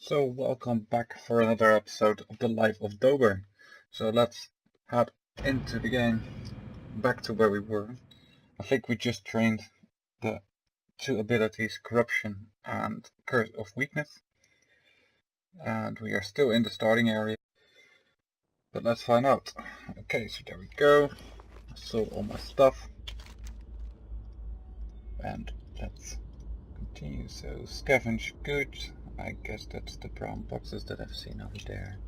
So welcome back for another episode of the Life of Dober. So let's head into the game, back to where we were. I think we just trained the two abilities, Corruption and Curse of Weakness. And we are still in the starting area. But let's find out. Okay, so there we go. I sold all my stuff. And let's continue. So scavenge goods. I guess that's the brown boxes that I've seen over there.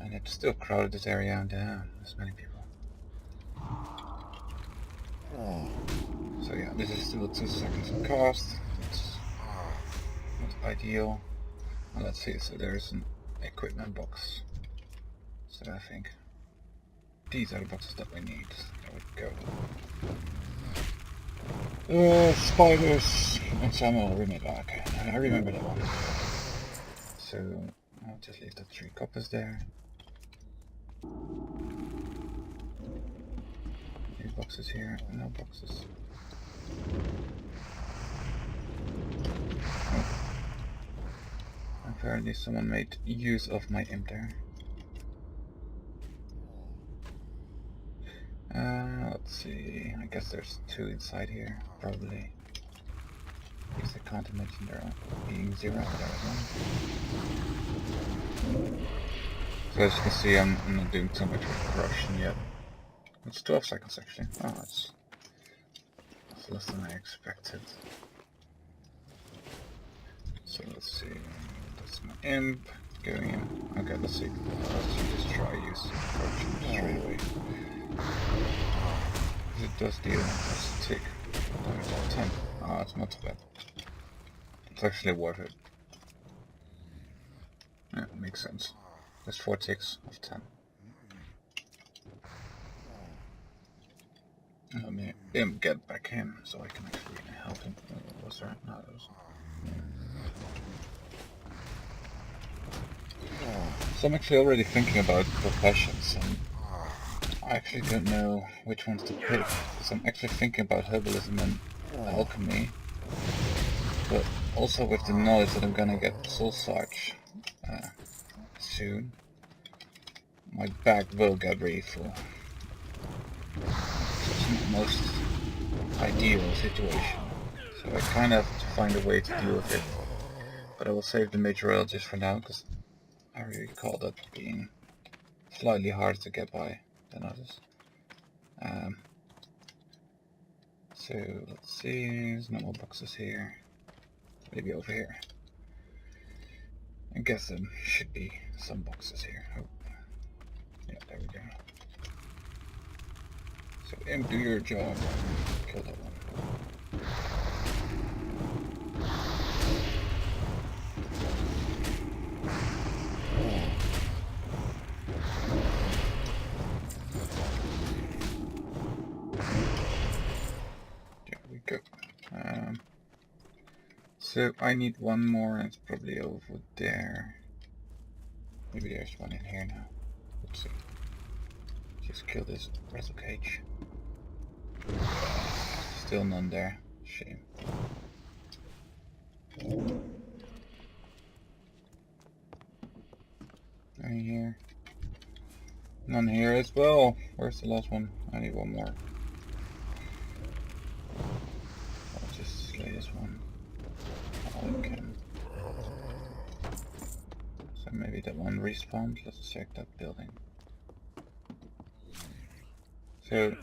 And it's still crowded, this area, and there's many people. So yeah, this is still 2 seconds of cost. It's not ideal. And let's see, so there's an equipment box. So I think these are the boxes that we need. There we go. Spiders and some remember. Okay, I remember that one. So I'll just leave the 3 coppers there. Any boxes here? No boxes. Oh. Apparently someone made use of my imp there. Let's see, I guess there's 2 inside here, probably. Because I can't imagine there being 0 there as well. So as you can see, I'm not doing too much with corruption yet. It's 12 seconds actually. Oh, it's less than I expected. So let's see, that's my imp going in. Okay, let's see. Let's just try use corruption straight away. It does deal a tick. 10. Ah, it's not too bad. It's actually worth it. Yeah, makes sense. There's 4 ticks of 10. Let me get back in so I can actually help him. Was there? No, there wasn't. So I'm actually already thinking about professions, and I actually don't know which ones to pick, because I'm actually thinking about herbalism and alchemy, but also with the knowledge that I'm gonna get Soul Sarge soon, my bag will get really full. So it's not the most ideal situation, so I kind of have to find a way to deal with it, but I will save the major oil just for now, because I recall that being slightly harder to get by than others. So let's see, there's no more boxes here. Maybe over here. I guess there should be some boxes here. Oh. Yeah, there we go. So imp, do your job. Kill that one. There we go. So I need one more, and it's probably over there. Maybe there's one in here now. Let's see. Just kill this wrestle cage. Still none there. Shame. None here. None here as well. Where's the last one? I need one more. I'll just slay this one. All I can. So maybe that one respawned. Let's check that building. So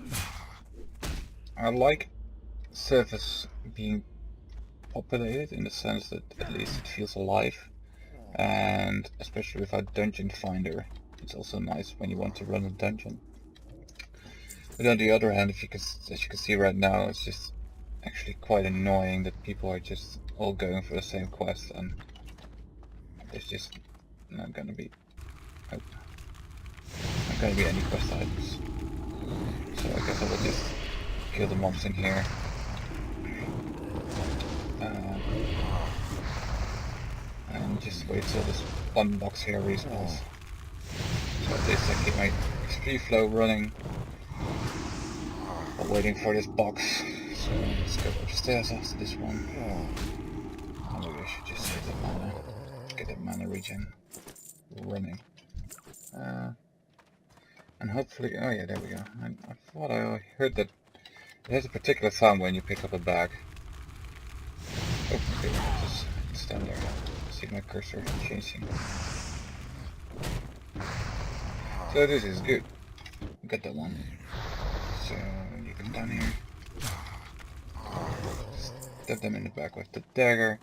I like surface being populated in the sense that at least it feels alive, and especially with our dungeon finder, it's also nice when you want to run a dungeon. But on the other hand, as you can see right now, it's just actually quite annoying that people are just all going for the same quest, and there's just not gonna be any quest items. So I guess I will just kill the mobs in here. And just wait till this one box here respawns. So at least I keep my XP flow running while waiting for this box. So let's go upstairs after this one. Maybe I should just save the mana. get that mana regen running. And hopefully, oh yeah, there we go. I thought I heard that there's a particular sound when you pick up a bag. Oh, okay, just stand there. See my cursor changing. So this is good. Got that one. So you come down here. Stab them in the back with the dagger.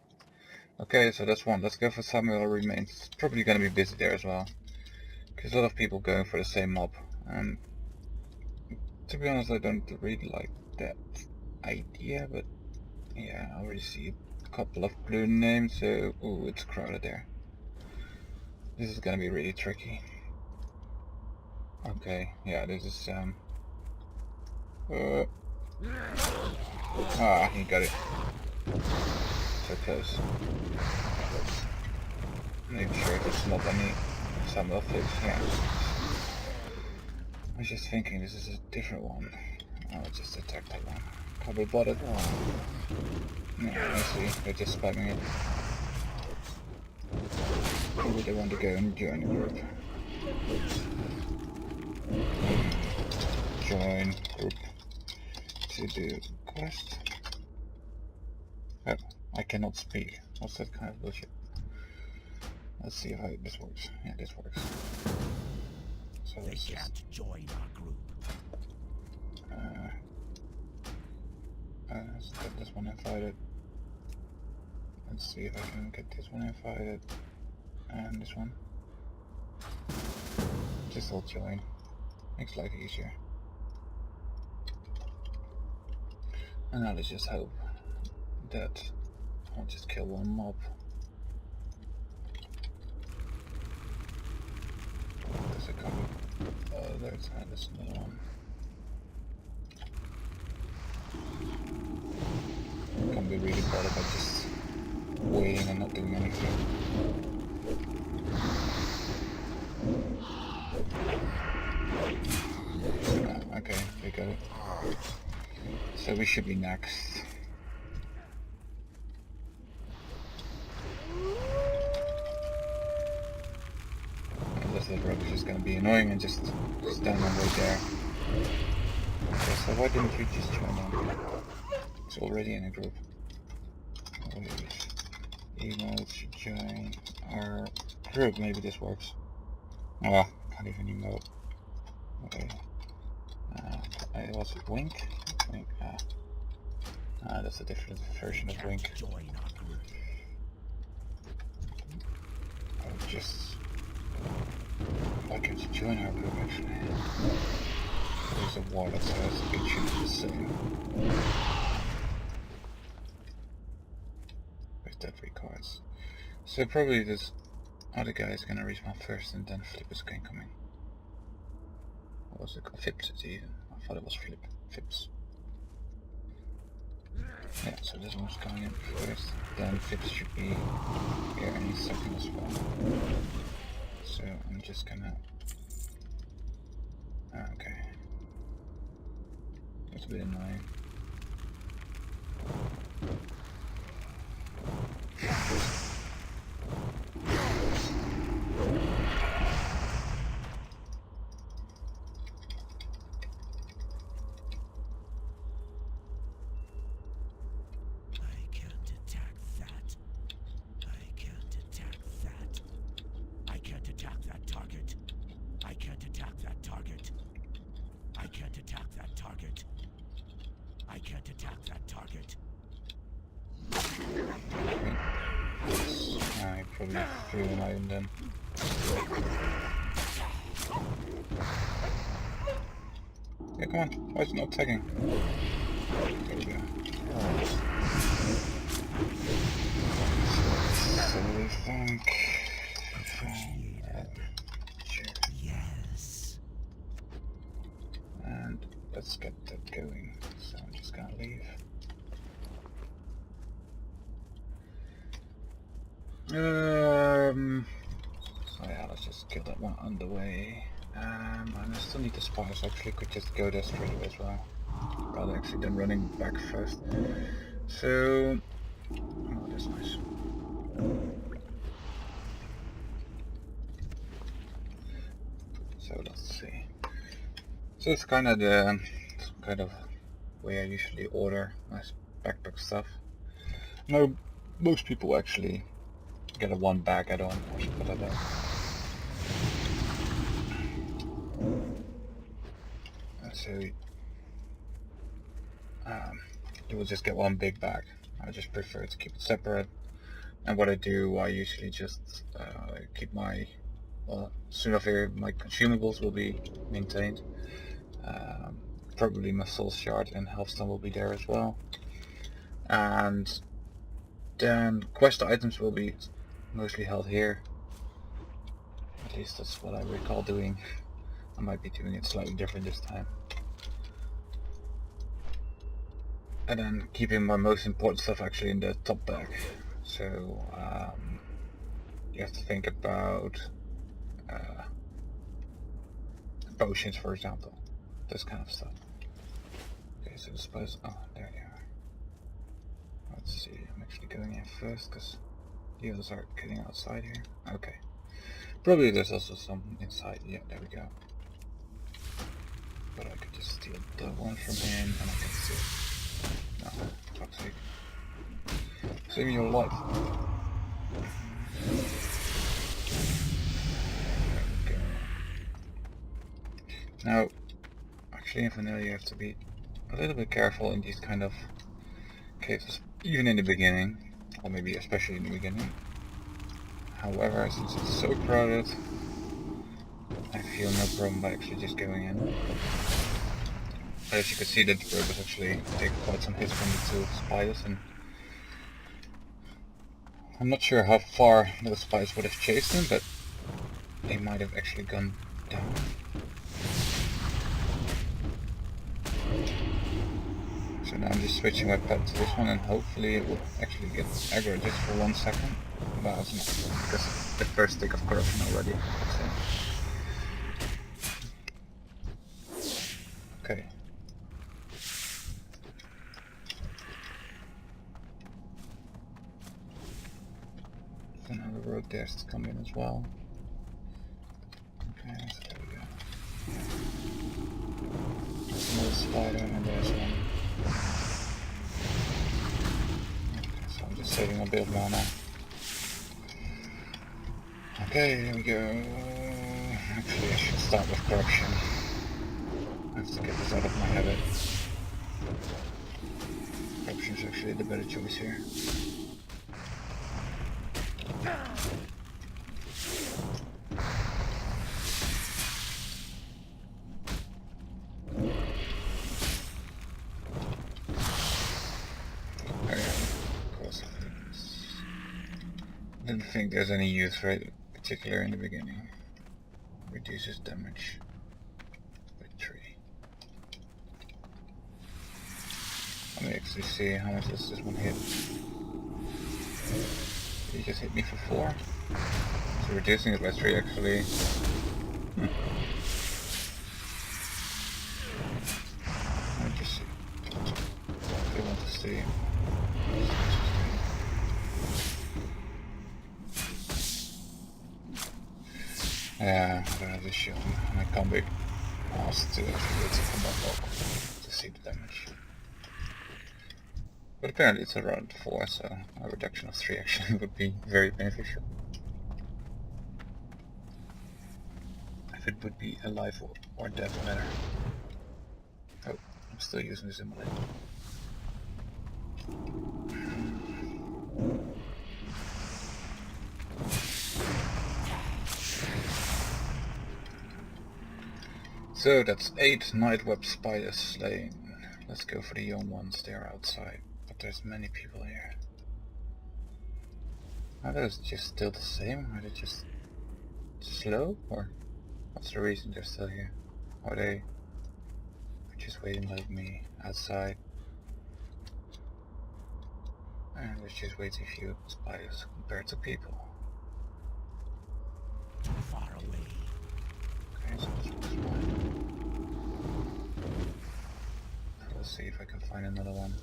Okay, so that's one. Let's go for Samuel Remains. It's probably gonna be busy there as well. Because a lot of people going for the same mob. To be honest, I don't really like that idea, but yeah, I already see a couple of blue names, so ooh, it's crowded there. This is gonna be really tricky. Okay, yeah, this is he got it. So close. Make sure it's not any Samuel flips. Yeah. I was just thinking this is a different one. I'll just attack that one. Can't be bothered. Yeah, I see. They're just spamming it. Maybe they want to go and join the group. Join group to do quest. Oh, I cannot speak. What's that kind of bullshit? Let's see if this works. Yeah, this works. So they can't join our group. Let's get this one invited. Let's see if I can get this one invited. And this one. Just all join. Makes life easier. And now let's just hope that I'll just kill one mob. There's a couple. Oh, there's another one. Can't be really bothered by just waiting and not doing anything. Okay, they got it. So we should be next. Unless that rock is just gonna be annoying and just stand on right there. Okay, so why didn't you just join them? It's already in a group. Email to join our group. Maybe this works. Oh, can't even emote. Okay. Was it Wink? Wink. That's a different version of Wink. I'll just like him to join our group actually. There's a warlock, so it should be the same. With that 3 cards. So probably this other guy is gonna respawn first and then Flip is coming. What was it called? Fips it even. I thought it was Flip. Fips. Yeah, so this one's going in first, then Fips should be here any second as well. So I'm just gonna... okay. That's a bit annoying. Probably threw an item then. Yeah, come on. Why is it not tagging? There we go. So we think... sure. Yes. And let's get that going. So I'm just gonna leave. So yeah, let's just get that one underway. And I still need the spice, actually could just go there straight away as well. Rather actually than running back first. So, oh, that's nice. So let's see. So it's kind of the way I usually order my backpack stuff. No, most people actually get a one bag add-on or something like that. So you will just get one big bag. I just prefer to keep it separate. And what I do, I usually just keep my, well, soon after my consumables will be maintained. Probably my soul shard and health stone will be there as well. And then quest items will be mostly held here. At least that's what I recall doing. I might be doing it slightly different this time. And then keeping my most important stuff actually in the top bag. So you have to think about potions, for example, this kind of stuff. Okay, so I suppose, oh, there you are. Let's see, I'm actually going in first because the others are getting outside here. Okay, probably there's also some inside. Yeah, there we go. But I could just steal the one from him and I can steal. No, toxic. Save your life. There we go. Now, actually in vanilla you have to be a little bit careful in these kind of cases, even in the beginning, or maybe especially in the beginning. However, since it's so crowded, I feel no problem by actually just going in. As you can see, that the bird was actually taking quite some hits from the two spiders, and I'm not sure how far those spiders would have chased him, but they might have actually gone down. So now I'm just switching my pet to this one, and hopefully it will actually get aggro just for 1 second. But it's not, because the first tick of corruption already. So. Okay. So now the rogue dares to come in as well. Okay, so there we go. There's another spider and there's one. Okay, so I'm just saving a bit of mana. Okay, here we go. Actually, I should start with corruption. I have to get this out of my habit. Corruption is actually the better choice here. I didn't think there's any use for it, particularly in the beginning. Reduces damage by 3. Let me actually see how much does this one hit. He just hit me for 4. So reducing it by 3 actually. Let me just see. I want to see. Yeah, I don't have this shield and I can't be asked to actually get to combat block to see the damage. But apparently it's around 4, so a reduction of 3 actually would be very beneficial. If it would be a life or death matter. Oh, I'm still using this emulator. So that's 8 nightweb spiders slain. Let's go for the young ones, they're outside. But there's many people here. Are those just still the same? Are they just slow? Or what's the reason they're still here? Are they just waiting like me outside? And there's just way too few spiders compared to people. Too far away. Okay, so this one's fine. Let's see if I can find another one.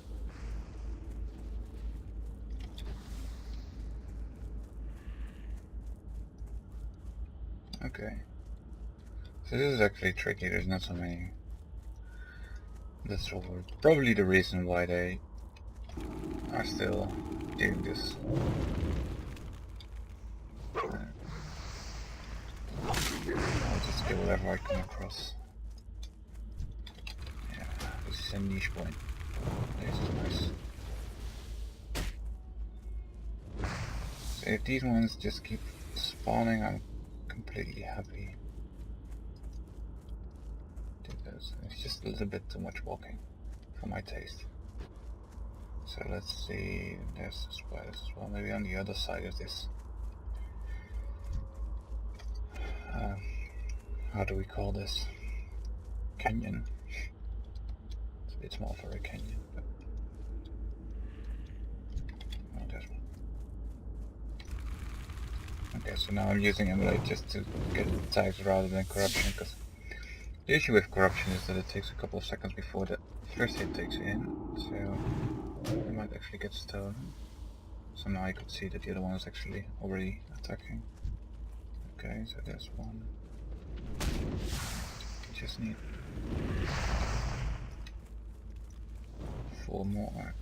Okay. So this is actually tricky, there's not so many. That's probably the reason why they are still doing this. I'll just get whatever I come across. Yeah, this is a niche point. This is nice. So if these ones just keep spawning, I'm completely happy. It's just a little bit too much walking for my taste. So let's see, there's spiders as well, maybe on the other side of this. How do we call this? Canyon. It's a bit small for a canyon, but oh, there's one. Okay, so now I'm using emulate just to get tags rather than corruption, because the issue with corruption is that it takes a couple of seconds before the first hit takes you in, so you might actually get stolen. So now I could see that the other one is actually already attacking. Okay, so there's one. Just need 4 more.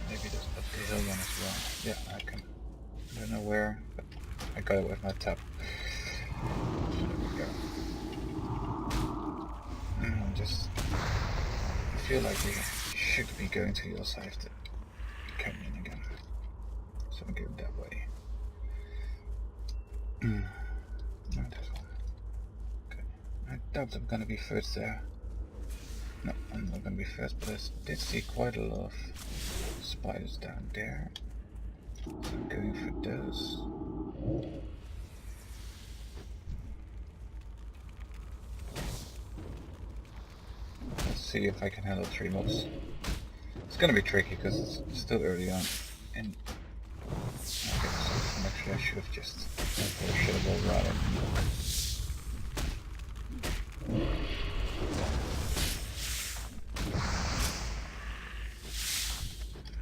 Maybe this uphill one as well. Yeah, I can. I don't know where, but I got it with my tab. So there we go. I feel like we should be going to the other side of the canyon again. So I'm going that way. No, there's one. Okay. I doubt I'm gonna be first there. No, I'm not gonna be first, but I did see quite a lot of spiders down there. So I'm going for those. Let's see if I can handle 3 mobs. It's gonna be tricky because it's still early on. And okay, so actually I should have just gone for a shittable rather.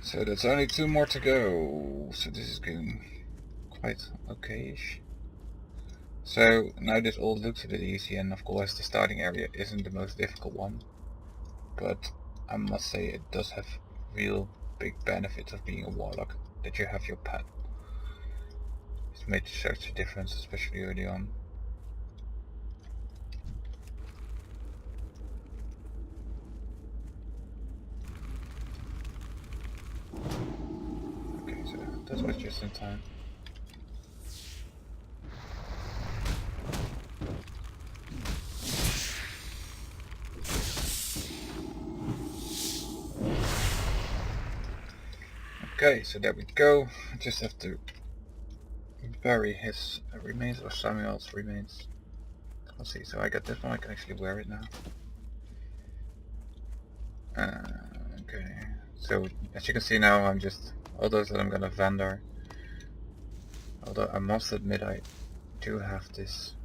So that's only 2 more to go. So this is going quite okay-ish. So now this all looks a bit easy, and of course the starting area isn't the most difficult one. But I must say it does have real big benefits of being a warlock, that you have your pet. It's made such a difference, especially early on. Okay, so that was just in time. Okay, so there we go. I just have to bury his remains or Samuel's remains. Let's see, so I got this one, I can actually wear it now. Okay, so as you can see now, I'm just, all those that I'm gonna vendor. Although I must admit I do have this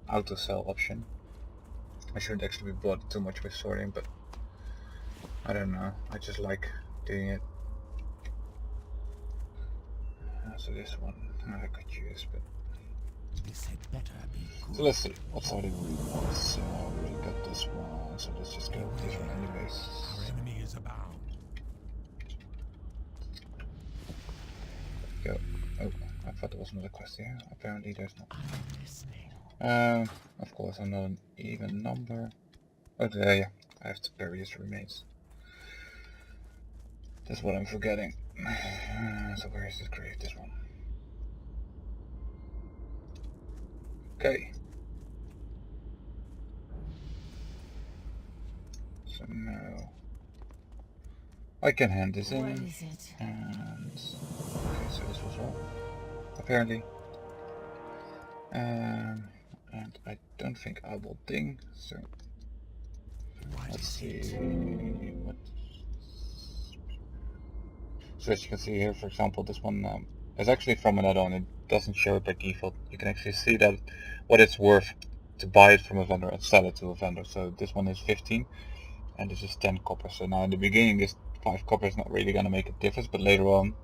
auto sell option. I shouldn't actually be bothered too much with sorting, but I don't know, I just like doing it. So this one I could use, but This had better be good. so let's see, what side do we want? So I already got this one, so let's just go with this one anyways. Our enemy is abound. Go. Oh, I thought there was another quest here. Apparently there's not. I'm listening. Of course I'm not an even number. Oh, there, yeah. I have to bury his remains. That's what I'm forgetting. So where is this grave? This one. Okay. So now I can hand this in. What is it? And okay, so this was all. Apparently. And I don't think I will ding, so let's see what. So as you can see here, for example, this one is actually from an add-on. It doesn't show it by default. You can actually see that what it's worth to buy it from a vendor and sell it to a vendor. So this one is 15 and this is 10 copper. So now in the beginning this 5 copper is not really going to make a difference, but later on,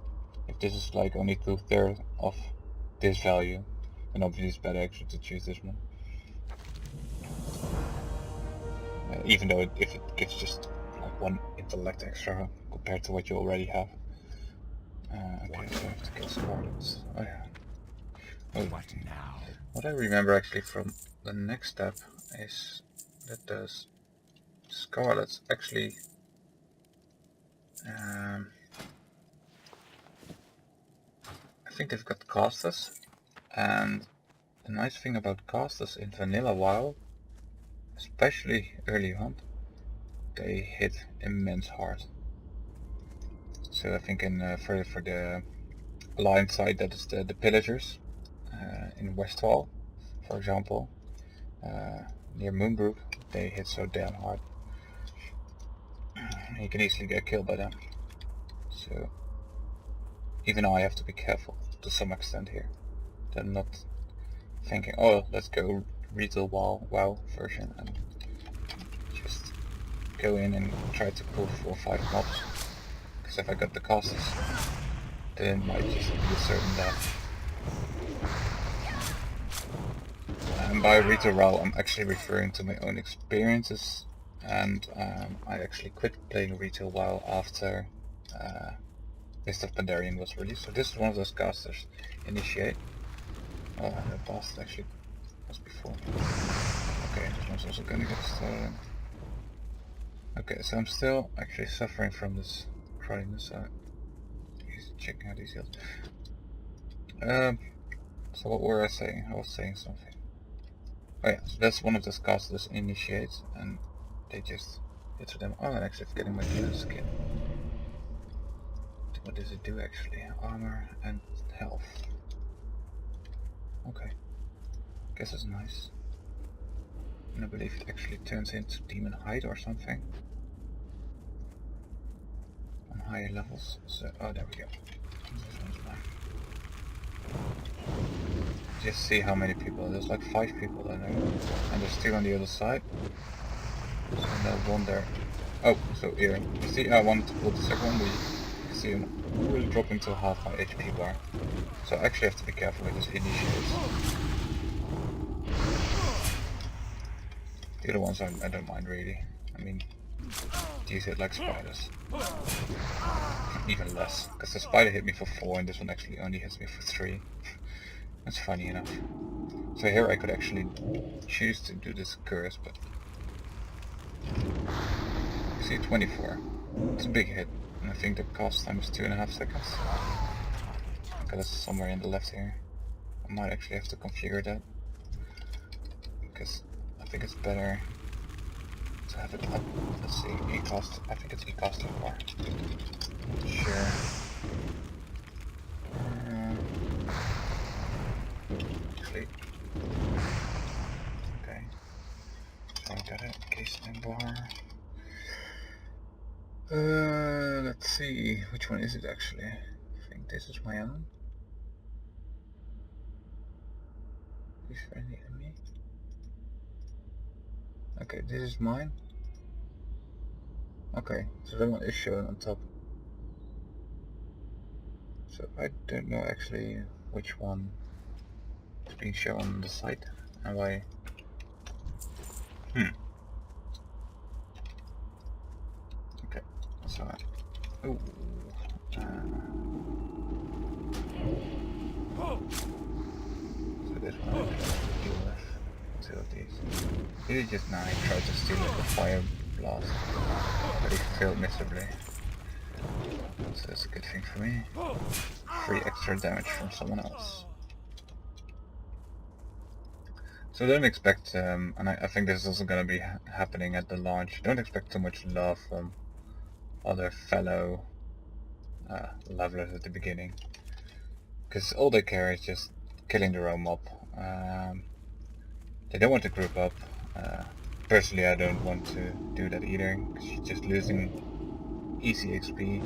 if this is like only 2/3 of this value, and obviously it's better actually to choose this one. Even though if it gives just like 1 intellect extra compared to what you already have. Okay, so I have to kill Scarlets. Oh yeah. Oh. What now? What I remember actually from the next step is that those Scarlets actually I think they've got casters, and the nice thing about casters in vanilla WoW, especially early on, they hit immense hard. So I think in for the Alliance side, that is the Pillagers in Westfall, for example, near Moonbrook, they hit so damn hard. You can easily get killed by them. So even I have to be careful to some extent here. I'm not thinking, oh, let's go retail WoW version and just go in and try to pull 4 or 5 mobs. Because if I got the casters, then it might just be a certain death. And by retail WoW, I'm actually referring to my own experiences, and I actually quit playing retail WoW after Mist of Pandarian was released. So this is one of those casters. Initiate. Oh, the past actually was before. Okay, this one's also gonna get stolen. Okay, so I'm still actually suffering from this crowdiness, so he's checking out these heals. So what were I saying? I was saying something. Oh yeah, so that's one of those casters initiates, and they just hit to them. Oh, and actually it's getting my new skin. What does it do actually? Armor and health. Okay. Guess it's nice. And I believe it actually turns into demon hide or something. On higher levels. So, oh, there we go. This one's mine. Just see how many people. There's like 5 people I know. And there's 2 on the other side. So no wonder. Oh, so here. You see, I wanted to pull the second one, but you see him really dropping to half my HP bar. So I actually have to be careful with this initiates. The other ones I don't mind really. I mean, these hit like spiders. Even less, because the spider hit me for 4 and this one actually only hits me for 3. That's funny enough. So here I could actually choose to do this curse, but you see 24. It's a big hit, and I think the cast time is 2.5 seconds. Okay, that's somewhere in the left here. I might actually have to configure that, because I think it's better to have it up. Let's see, E-cast, I think it's E-cast more. Sure. Actually. Okay. So I got it, case and bar. Let's see, which one is it actually? I think this is my own. Is friendly enemy? Okay, this is mine. Okay, so that one is shown on top. So I don't know actually which one is being shown on the site and why. Okay, so ooh. So this one I have to deal with 2 of these. He just now he tried to steal the fire blast, but he failed miserably. So that's a good thing for me. 3 extra damage from someone else. So don't expect, and I think this is also going to be happening at the launch, don't expect too much love from other fellow levelers at the beginning. Because all they care is just killing their own mob. They don't want to group up. Personally, I don't want to do that either, because you're just losing easy XP.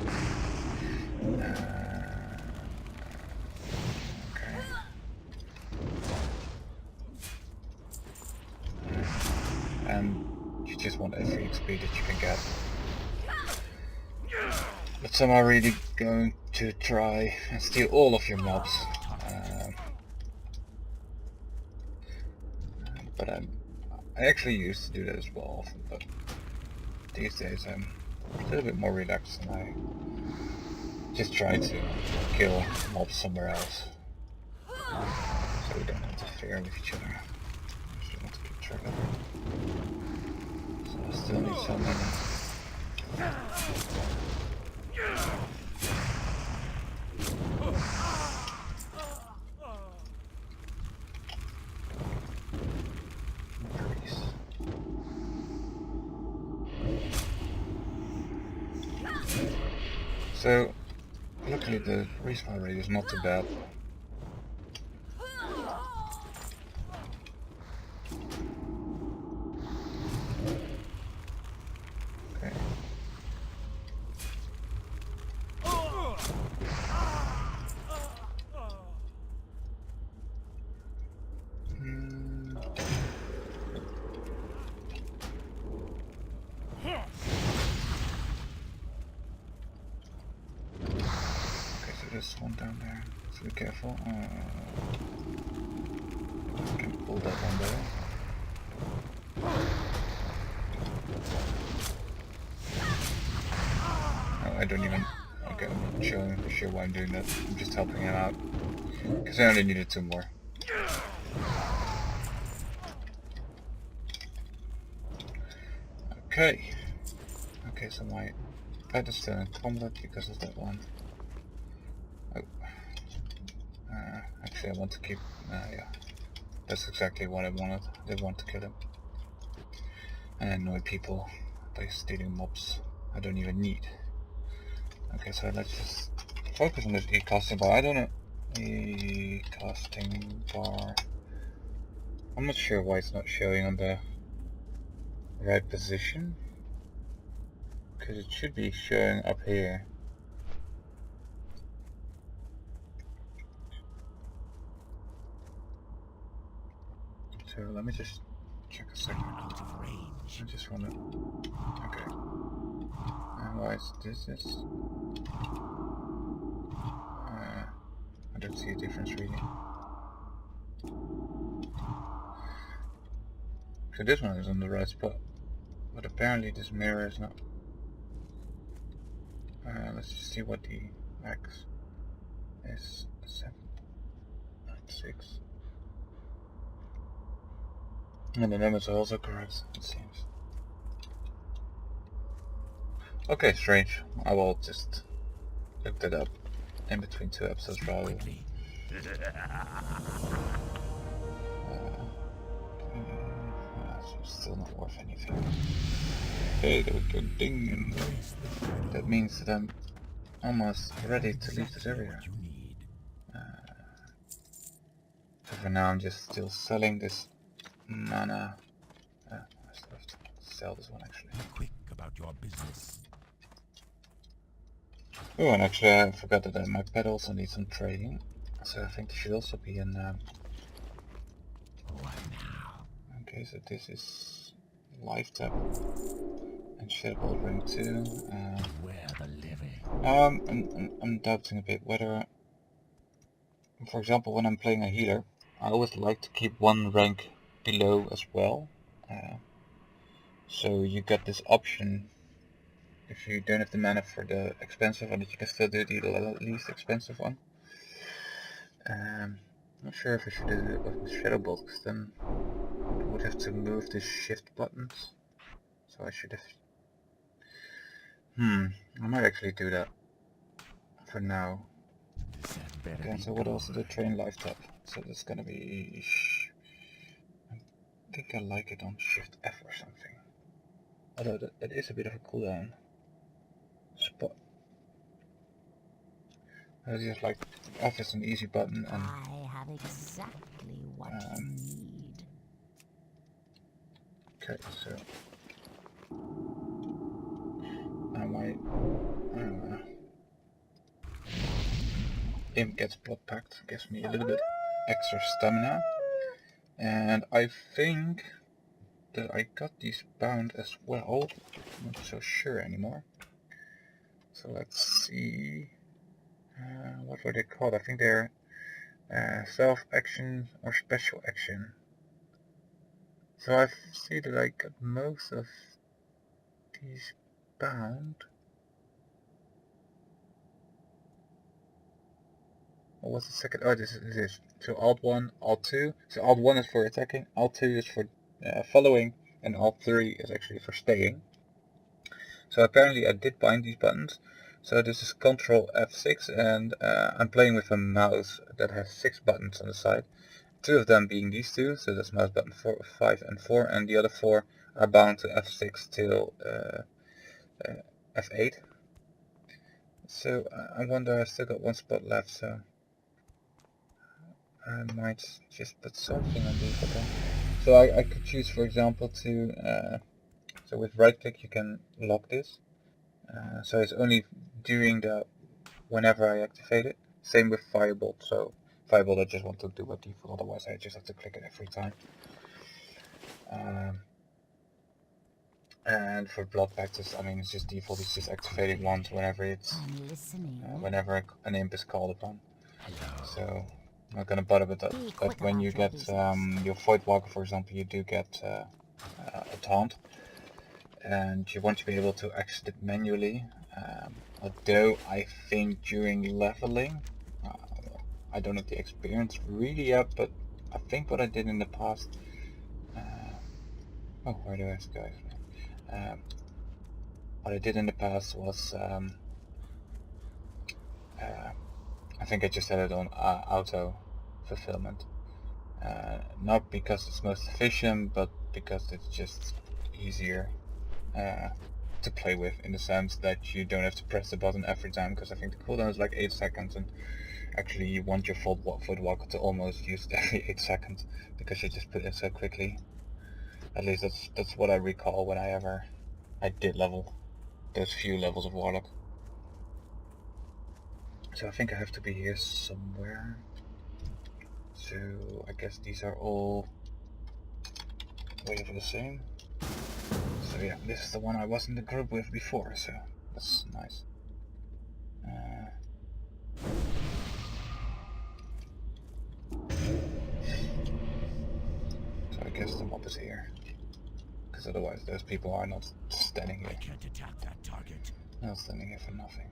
Okay. And you just want every XP that you can get. But some are really going to try and steal all of your mobs. but I actually used to do that as well often, but these days I'm a little bit more relaxed and I just try to kill mobs somewhere else, so we don't interfere with each other. I just want to keep track of it. So I still need some mana. So, luckily the respawn rate is not too bad. Okay. There's one down there, so be careful. I can pull that one there. Oh, I don't even... Okay, I'm not showing for sure why I'm doing that. I'm just helping him out. Because I only needed 2 more. Okay. Okay, so my pet is still in combat because of that one. Oh. Actually, I want to keep... yeah. That's exactly what I wanted. I did want to kill him. And annoy people by stealing mobs I don't even need. Okay, so let's just focus on this e-casting bar. I don't know. E-casting bar. I'm not sure why it's not showing on the right position. Because it should be showing up here. So let me just check a second. Out of range. I just want to... Okay. And why is this? I don't see a difference really. So this one is on the right spot. But apparently this mirror is not. Let's just see what the max is. 796. And the numbers are also correct, it seems. Okay, strange. I will just look that up in between 2 episodes probably. It's still not worth anything. Okay, there we go, ding. That means that I'm almost ready to leave this area. So for now I'm just still selling this mana. I still have to sell this one actually. Be quick about your business. Oh, and actually I forgot that my pet also needs some trading. So I think there should also be an... What now? Okay, so this is Life Tap and Shadowbolt Ring 2. Where the living? I'm doubting a bit whether, for example, when I'm playing a healer, I always like to keep 1 rank below as well. So you get this option if you don't have the mana for the expensive one, that you can still do the least expensive one. Not sure if I should do it with Shadowbolt, because then I would have to move the shift buttons. So I should have... I might actually do that for now. Okay, so what else is the train life tap? So that's gonna be... I think I like it on shift F or something. Although that is a bit of a cooldown spot. I just like F is an easy button and... I have exactly what you need. Okay, so... Now my... Imp gets blood packed, gives me a little bit extra stamina. And I think that I got these bound as well. I'm not so sure anymore. So let's see. What were they called? I think they're self-action or special action. So I see that I got most of these bound. What was the second? Oh, this is. So Alt 1, Alt 2. So Alt 1 is for attacking, Alt 2 is for following, and Alt 3 is actually for staying. So apparently I did bind these buttons. So this is Control F6, and I'm playing with a mouse that has 6 buttons on the side. 2 of them being these two, so that's mouse button 5 and 4, and the other 4 are bound to F6 till F8. So I wonder, I still got 1 spot left, so I might just put something on these buttons. So I could choose, for example, to so with right click you can lock this. So it's only during whenever I activate it. Same with Firebolt. So Firebolt I just want to do by default, otherwise I just have to click it every time. And for blood practice, I mean, it's just default. It's just activating once whenever whenever an imp is called upon. So I'm not gonna bother with that. But when you get your Voidwalker, for example, you do get a taunt, and you want to be able to exit it manually. Although I think during leveling, I don't have the experience really yet, but I think what I did in the past. Oh, where do I go? What I did in the past was, I think I just had it on auto fulfillment. Not because it's most efficient, but because it's just easier to play with, in the sense that you don't have to press the button every time, because I think the cooldown is like 8 seconds, and actually you want your Voidwalker to almost use it every 8 seconds, because you just put it so quickly. At least that's what I recall when I did level those few levels of Warlock. So I think I have to be here somewhere. So I guess these are all way over the same. So yeah, this is the one I was in the group with before, so that's nice. So I guess the mob is here. Because otherwise those people are not standing here. I can't attack that target. They're not standing here for nothing.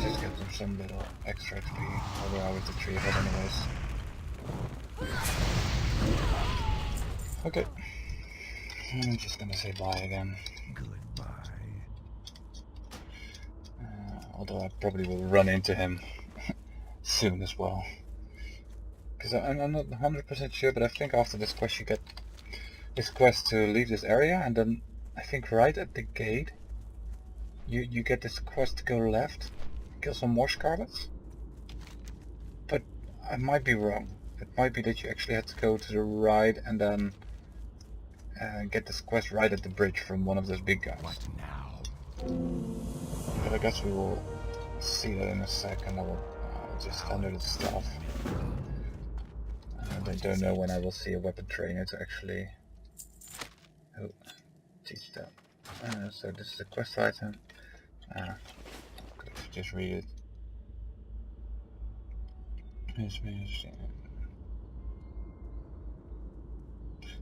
Just get them some little extra XP, although I was the 3 of us anyways. Okay. I'm just gonna say bye again. Goodbye. Although I probably will run into him soon as well. Because I'm not 100% sure, but I think after this quest you get this quest to leave this area, and then I think right at the gate you get this quest to go left, kill some more Scarlets. But I might be wrong. It might be that you actually have to go to the right and then get this quest right at the bridge from one of those big guys. What now? But I guess we will see that in a second. I will just handle the stuff. I don't know when I will see a weapon trainer to actually teach that. So this is a quest item. Could just read it.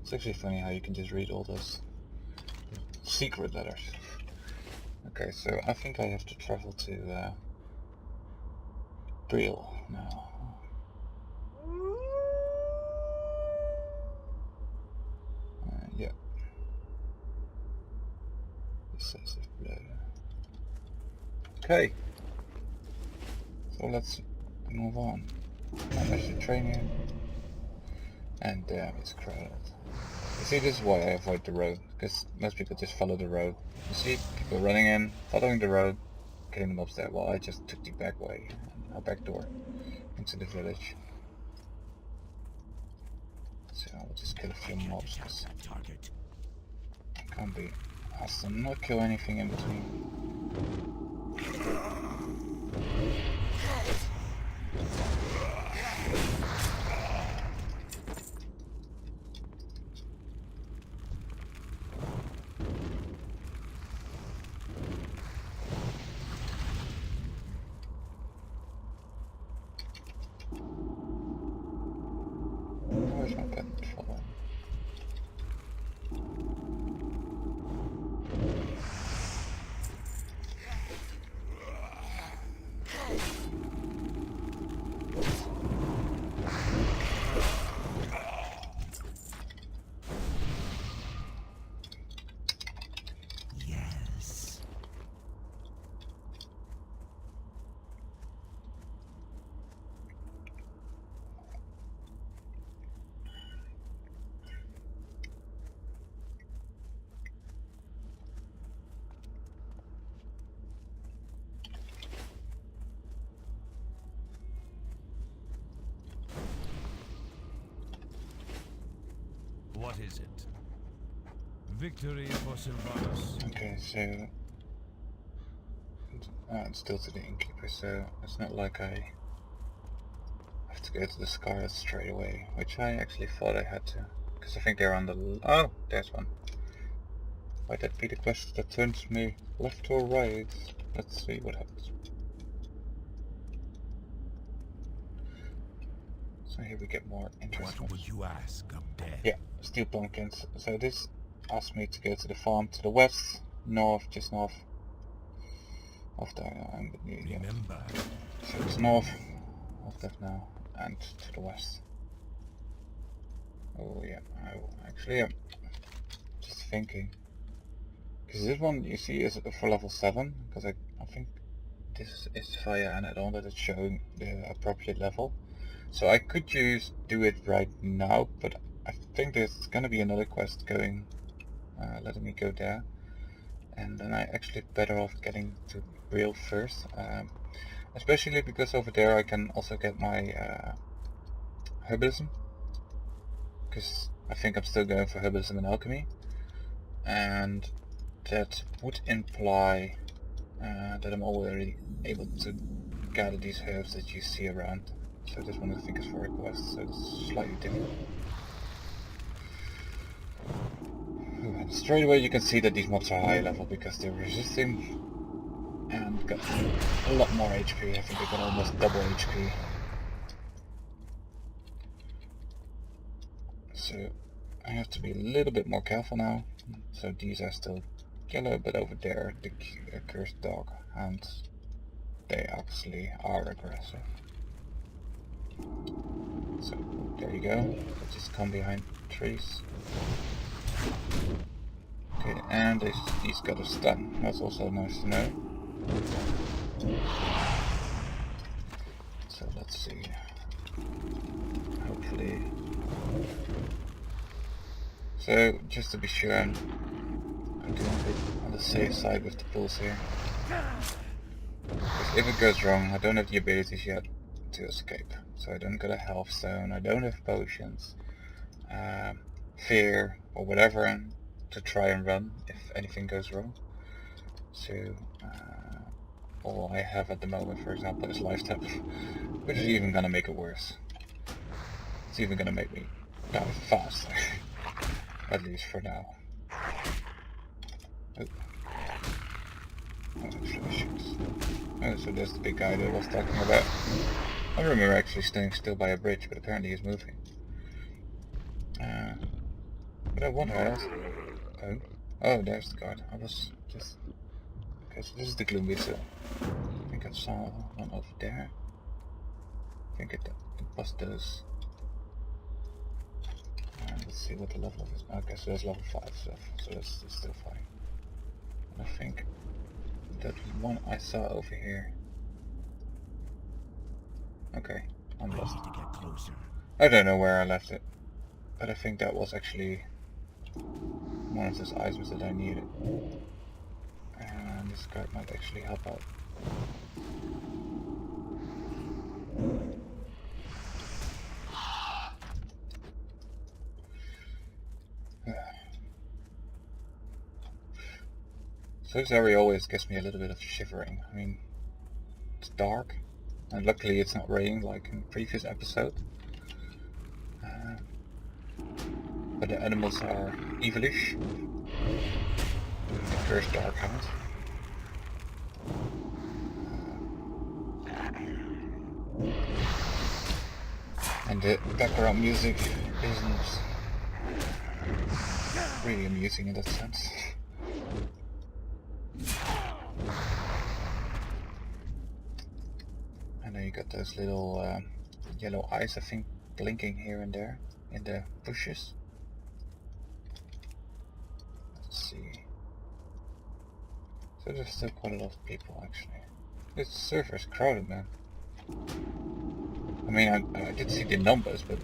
It's actually funny how you can just read all those secret letters. Okay, so I think I have to travel to Brill now. Yeah. Excessive blood. Okay. So let's move on. I should train him. And damn, it's crowded. You see, this is why I avoid the road, because most people just follow the road. You see people running in, following the road, getting them upstairs. Well, I just took the back way, a back door, into the village. So I'll just kill a few mobs, because I can't be asked to not kill anything in between. What is it? Victory for Sylvanas. Okay, so it's still to the innkeeper, so it's not like I have to go to the Scarlet straight away, which I actually thought I had to, because I think they're on the... Oh, there's one. Might that be the quest that turns me left or right? Let's see what happens. So here we get more interesting. What would you ask of death? Yeah, steel pumpkins. So this asks me to go to the farm to the west, north, just north of there. Remember, So it's north of Deathknell and to the west. Oh yeah, I will actually just thinking. Because this one you see is for level 7, because I think this is via an add-on that it's showing the appropriate level. So I could do it right now, but I think there's gonna be another quest going, letting me go there. And then I actually better off getting to Real first. Especially because over there I can also get my herbalism. Because I think I'm still going for herbalism and alchemy. And that would imply that I'm already able to gather these herbs that you see around. So this one I think is for a quest, so it's slightly different. And straight away you can see that these mobs are high level because they're resisting and got a lot more HP. I think they got almost double HP. So I have to be a little bit more careful now. So these are still yellow, but over there the cursed dog hands, they actually are aggressive. So there you go, they just come behind trees. Okay, and he's got a stun, that's also nice to know. So let's see, hopefully. So just to be sure, I'm doing a bit on the safe side with the pulse here. Because if it goes wrong, I don't have the abilities yet to escape. So I don't got a health zone, I don't have potions, fear or whatever, and to try and run if anything goes wrong. So all I have at the moment, for example, is life tap, which is even gonna make it worse. It's even gonna make me die faster, at least for now. Oh. Oh, so there's the big guy that I was talking about. I remember actually staying still by a bridge, but apparently he's moving. But I wonder else. Oh, there's the guard. I was just... Okay, so this is the gloom whistle. I think I saw one over there. I think it bust those. Let's see what the level of it is. Okay, so that's level 5 stuff, so that's still fine. And I think that one I saw over here. Okay, I'm lost. to get closer. I don't know where I left it, but I think that was actually one of those items that I needed. And this guard might actually help out. So this area always gives me a little bit of shivering. I mean, it's dark, and luckily it's not raining like in the previous episode. But the animals are evilish. The cursed dark hound. And the background music isn't really amusing in that sense. And then you got those little yellow eyes, I think, blinking here and there in the bushes. Let's see. So there's still quite a lot of people actually. This server is crowded, man. I mean, I did see the numbers, but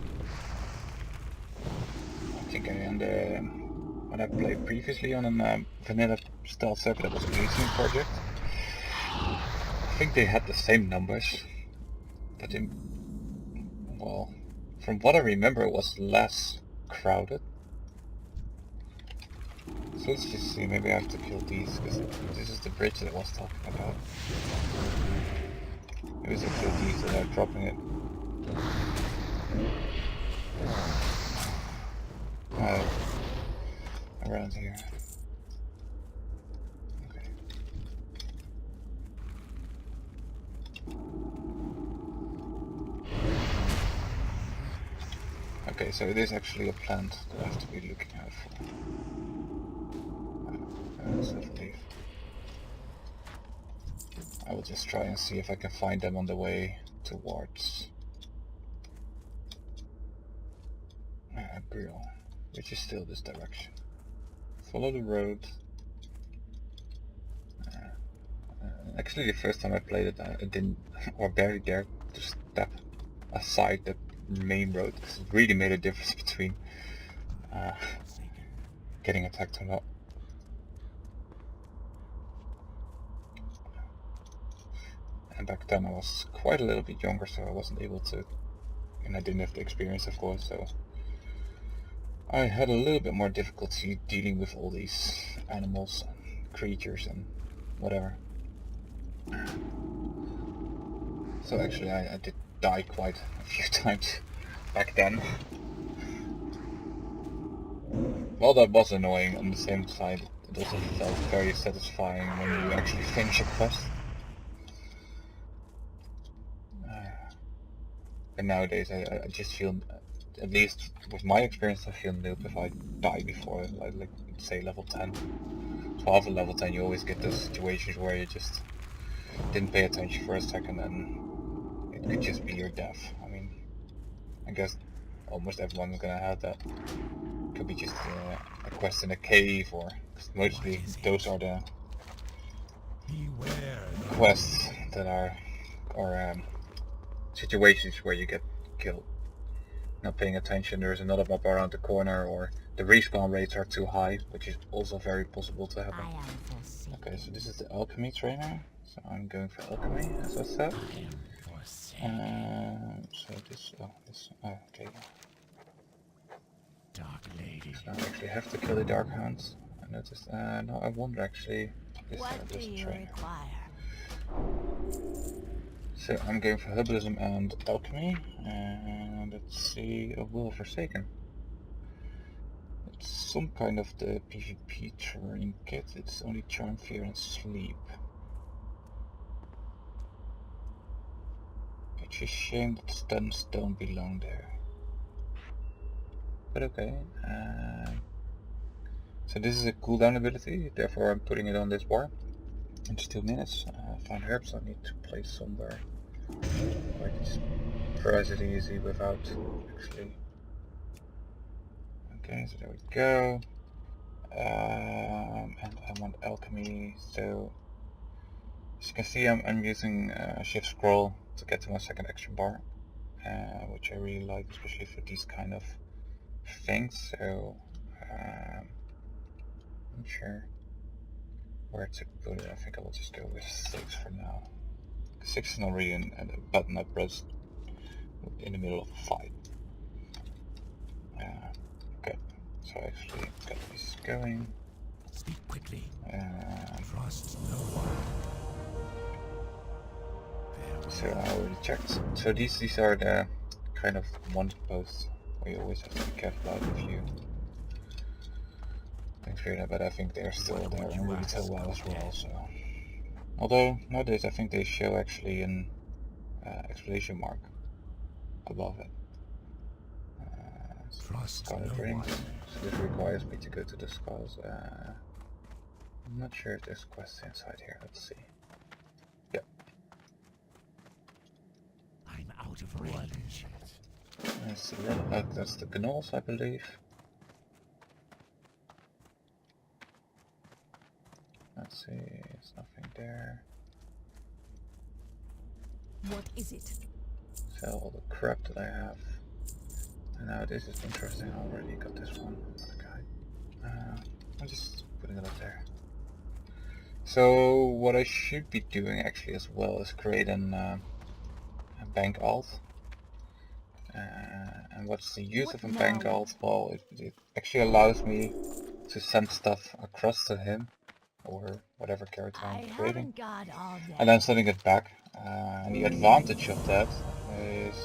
I think when I played previously on a vanilla style server that was a releasing project, I think they had the same numbers, but well, from what I remember it was less crowded. So let's just see, maybe I have to kill these, because this is the bridge that I was talking about. Maybe it's kill these that are dropping it. Around here. Okay. Okay, so it is actually a plant that I have to be looking out for. So I believe. I will just try and see if I can find them on the way towards Brill, which is still this direction. Follow the road. Actually, the first time I played it, I didn't, or barely dared to step aside the main road, because it really made a difference between getting attacked or not. And back then I was quite a little bit younger, so I wasn't able to, and I didn't have the experience, of course, so I had a little bit more difficulty dealing with all these animals and creatures and whatever. So actually I did die quite a few times back then. Well, that was annoying. On the same side, it also felt very satisfying when you actually finish a quest. And nowadays I just feel, at least with my experience, I feel noob if I die before, like say level 10. 12 and level 10 you always get those situations where you just didn't pay attention for a second and it could just be your death. I mean, I guess almost everyone's gonna have that. Could be just a quest in a cave, or mostly those are the quests that are, or situations where you get killed. Not paying attention, there's another mob around the corner, or the respawn rates are too high, which is also very possible to happen. Okay, so this is the alchemy trainer, so I'm going for alchemy, as I said. So this, okay. Dark lady. So I actually have to kill the dark hounds. I noticed, no, I wonder actually, this trainer. So I'm going for herbalism and alchemy, and let's see, a will forsaken. It's some kind of the PvP trinket. It's only charm, fear, and sleep. It's a shame that stuns don't belong there. But okay. So this is a cooldown ability, therefore I'm putting it on this bar. In just 2 minutes. Find herbs. I need to place somewhere where I can just press it easy without actually. Okay, so there we go. And I want alchemy, so as you can see I'm using shift scroll to get to my second action bar, which I really like, especially for these kind of things. So I'm not sure where to put it. I think I will just go with 6 for now. 6 is not really a button I press in the middle of a fight. Okay, so I actually got this going. Speak quickly. Trust no one. So I already checked. So these are the kind of wanted posts where you always have to be careful about if you don't fear that, but I think they're still there and really tell well as well. So, although nowadays I think they show actually an exclamation mark above it. Scarlet rings. So this requires me to go to the skulls. I'm not sure if there's quests inside here. Let's see. Yep. I'm out of range. That's the gnolls, I believe. Let's see, there's nothing there. What is it? Sell all the crap that I have. And now this is interesting, I already got this one. Okay. I'm just putting it up there. So what I should be doing actually as well is create a bank alt. And what's the use of a bank alt? Well, it actually allows me to send stuff across to him, or whatever character I I'm creating, haven't got all day. and then sending it back. And the advantage of that is...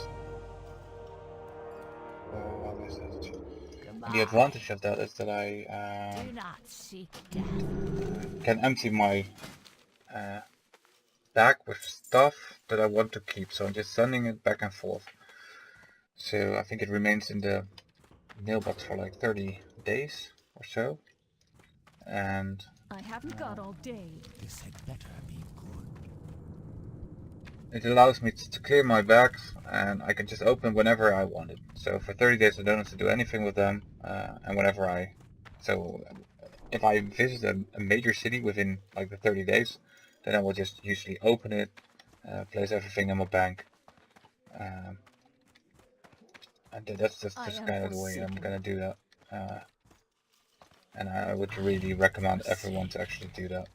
how is it? Goodbye. And the advantage of that is that I Do not seek death. can empty my bag with stuff that I want to keep, so I'm just sending it back and forth. So I think it remains in the mailbox for like 30 days or so, and I haven't got all day. This had better be good. it allows me to clear my bags, and I can just open whenever I want it. So for 30 days I don't have to do anything with them, and whenever so if I visit a major city within like the 30 days, then I will just usually open it, place everything in my bank, and that's just kind of the way I'm gonna do that. And I would really recommend everyone to actually do that.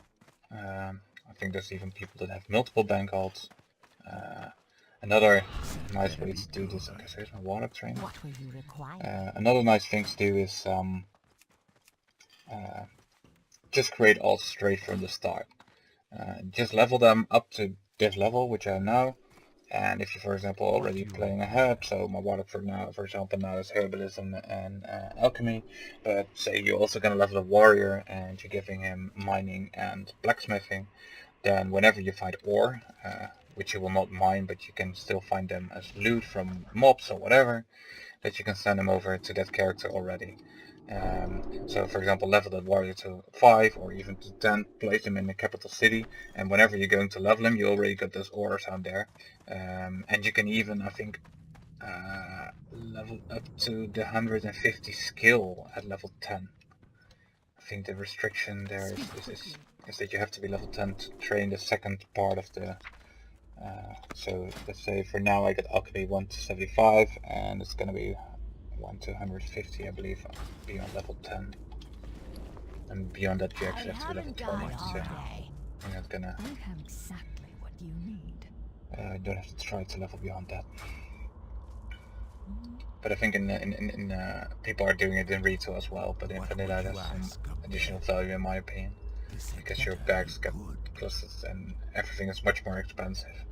I think there's even people that have multiple bank halts. Another nice way to do this, okay, so here's my warlock training. What will you require? Another nice thing to do is just create all straight from the start. Just level them up to this level, which I am now. And if you, for example, already playing ahead, so my warlock for example now is herbalism and alchemy, but say you're also gonna level a warrior and you're giving him mining and blacksmithing, then whenever you find ore, which you will not mine, but you can still find them as loot from mobs or whatever, that you can send them over to that character already. So for example, level that warrior to 5 or even to 10, place him in the capital city, and whenever you're going to level him, you already got those ores out there. And you can even, I think, level up to the 150 skill at level 10. I think the restriction there is that you have to be level 10 to train the second part of the... so let's say for now I got alchemy 1 to 75, and it's gonna be 1 to 150, I believe, beyond level 10. And beyond that you actually have to be level 20, so I'm not gonna... I have exactly what you need. don't have to try to level beyond that. But I think in people are doing it in retail as well, but in vanilla there's some additional value in my opinion, because your bags get pluses and everything is much more expensive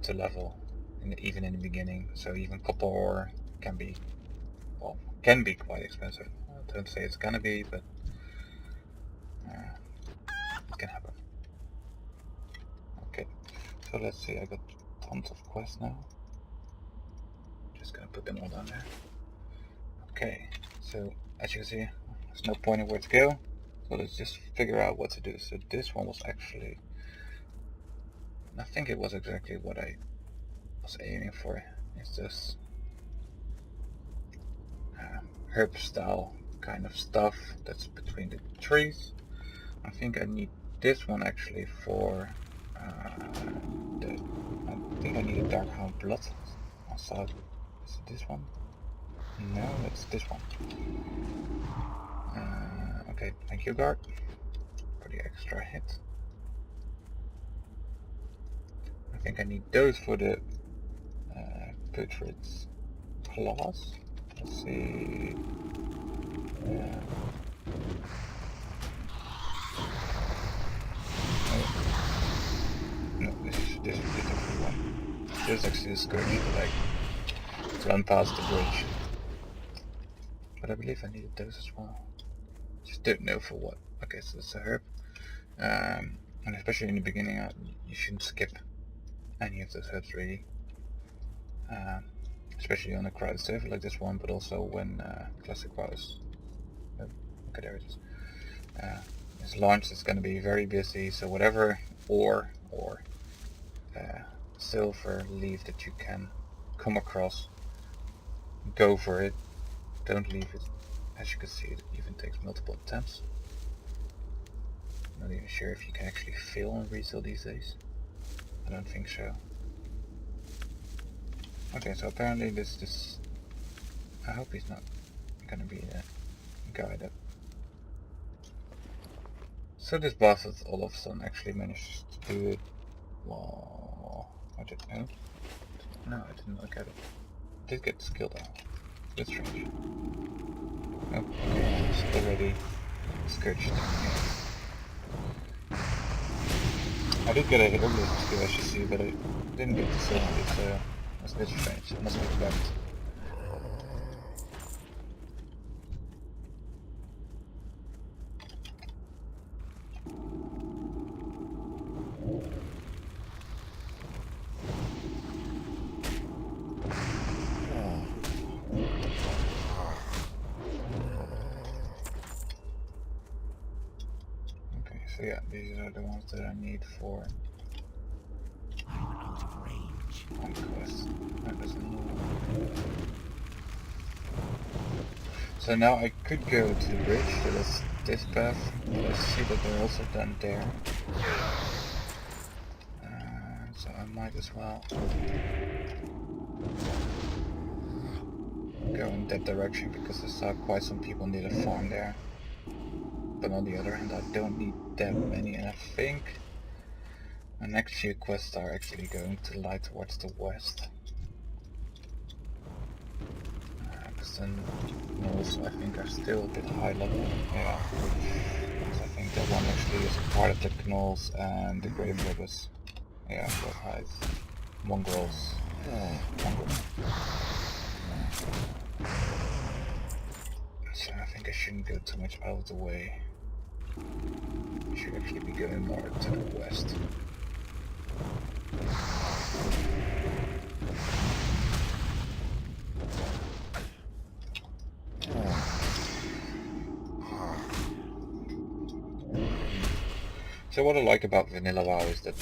to level, even in the beginning. So even copper ore can be quite expensive. I don't say it's gonna be, but it can happen. Okay, so let's see, I got tons of quests now. Just gonna put them all down there. Okay, so as you can see, there's no point in where to go, so let's just figure out what to do. So this one was actually, I think it was exactly what I was aiming for. It's this herb style kind of stuff that's between the trees. I think I need this one actually for I think I need a dark hound blood. I saw it. Is it this one? No, it's this one. Okay, thank you, guard, for the extra hit. I think I need those for the Putrid's claws. Let's see. No, this is a different one. This is actually the scourge that I run past the bridge. But I believe I needed those as well. Just don't know for what. Okay, so it's a herb. And especially in the beginning, you shouldn't skip any of those herbs really. Especially on a crowded server like this one, but also when Classic WoW's... Oh, okay, there it is. It's launched, it's going to be very busy, so whatever ore or silver leaf that you can come across, go for it. Don't leave it. As you can see, it even takes multiple attempts. I'm not even sure if you can actually fail on resale these days. I don't think so. Okay, so apparently this I hope he's not gonna be the guy that... So this boss has all of a sudden actually managed to do it. Well, I didn't know. No, I didn't get it. I did get the skill down. That's strange. Oh, okay, already scourged. I did get a hit earlier skill as you see, but I didn't get the silver, so that's a bit strange. I must be correct. So yeah, these are the ones that I need for I'm out of range. one quest. That doesn't move. So now I could go to the bridge, so that's this path, but I see that they're also done there. So I might as well go in that direction because I saw quite some people need a farm there. But on the other hand, I don't need that many, and I think my next few quests are actually going to lie towards the west. Because then gnolls, I think, are still a bit high level. Yeah, so I think that one actually is part of the gnolls and the grave robbers. Yeah, both hides. Mongrels. Mongrel. So I think I shouldn't go too much out of the way. I should actually be going more to the west. So what I like about Vanilla WoW is that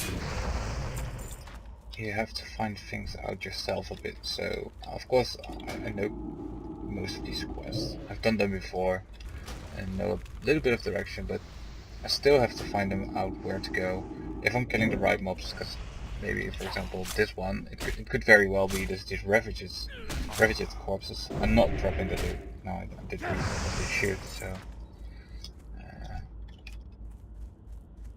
you have to find things out yourself a bit. So of course I know most of these quests. I've done them before and know a little bit of direction, but I still have to find them out where to go. If I'm killing the right mobs, because maybe, for example, this one, it could very well be these ravaged corpses. I'm not dropping the loot. No, I did read that they shoot, so...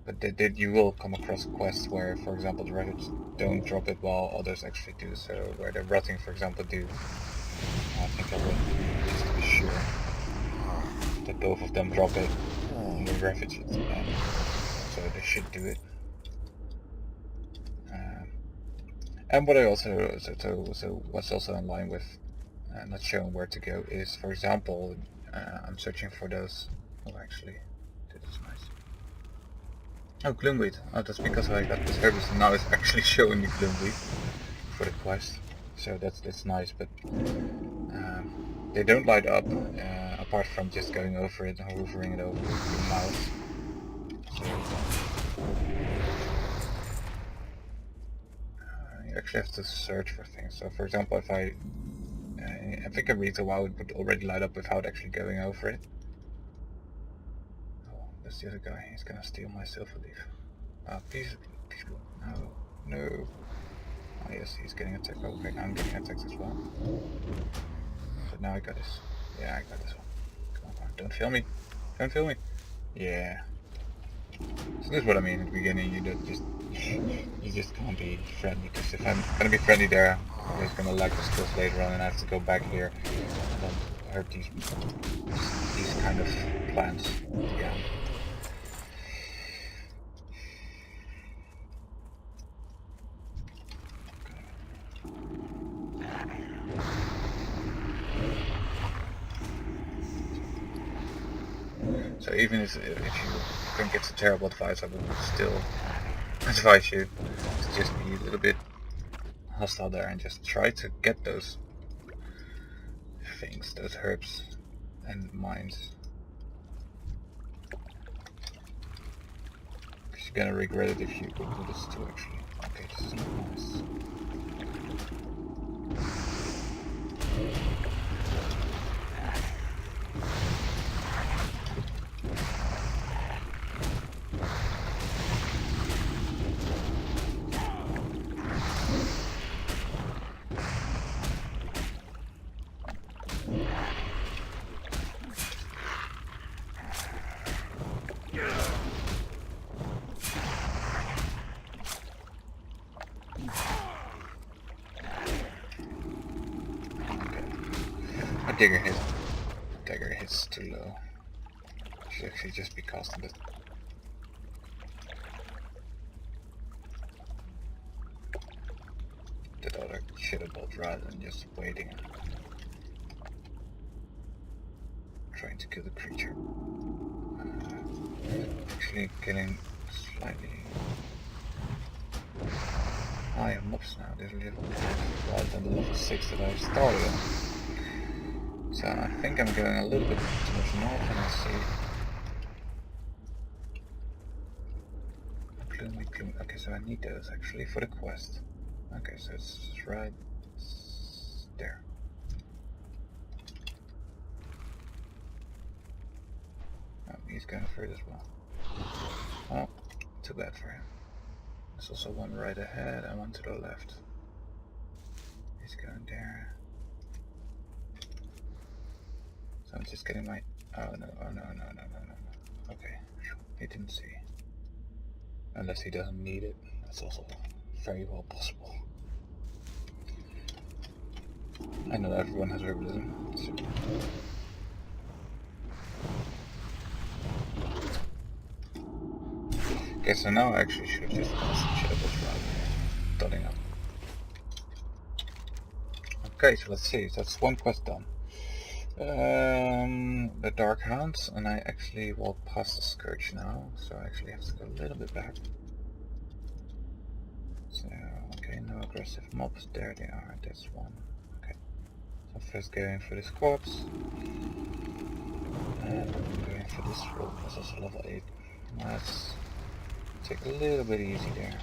but you will come across quests where, for example, the ravaged don't drop it while others actually do, so where the rotting, for example, do. I think I will, just to be sure, that both of them drop it and the ravaged, so they should do it. And what I also, so what's also in line with not showing where to go is, for example, I'm searching for those, oh actually, this is nice. Oh, gloomweed. Oh, that's because I got this herbis and now it's actually showing me gloomweed for the quest. So that's nice, but they don't light up, apart from just going over it and hovering it over with your mouse. So, you actually have to search for things. So for example, if I think a retail WoW would already light up without actually going over it. Oh, that's the other guy. He's gonna steal my silver leaf. Peace. No. Oh yes, he's getting attacked. Oh, okay, I'm getting attacked as well. But now I got this. Yeah, I got this one. Come on, don't fail me. Don't fail me. Yeah. So this is what I mean at the beginning. You just can't be friendly, because if I'm gonna be friendly there, I'm just gonna lag the skills later on, and I have to go back here and then hurt these kind of plants again. So even if you think it's a terrible advice, I would still advise you to just be a little bit hostile there and just try to get those things, those herbs and mines. Because you're gonna regret it if you go do this too, actually. Okay, this is nice. Dagger hits too low. Should actually just be casting it. That other shitterbolt rather than just waiting and trying to kill the creature. Actually getting slightly higher mobs now, this level 5 rather than the level 6 that I started on. So I think I'm going a little bit towards north and I see gloomy. Okay, so I need those actually for the quest. Okay, so it's right there. Oh, he's going through it as well. Oh, too bad for him. There's also one right ahead and one to the left. He's going there. So I'm just getting my... Oh no, oh no. Okay, he didn't see. Unless he doesn't need it. That's also very well possible. I know everyone has herbalism. So. Okay, so now I actually should have just concentrated rather than dotting up. Okay, so let's see. That's one quest done. The Dark Hounds, and I actually walked past the Scourge now, so I actually have to go a little bit back. So, okay, no aggressive mobs. There they are. That's one. Okay. So first going for this corpse. And I'm going for this rope. That's also level 8. Let's take a little bit easy there.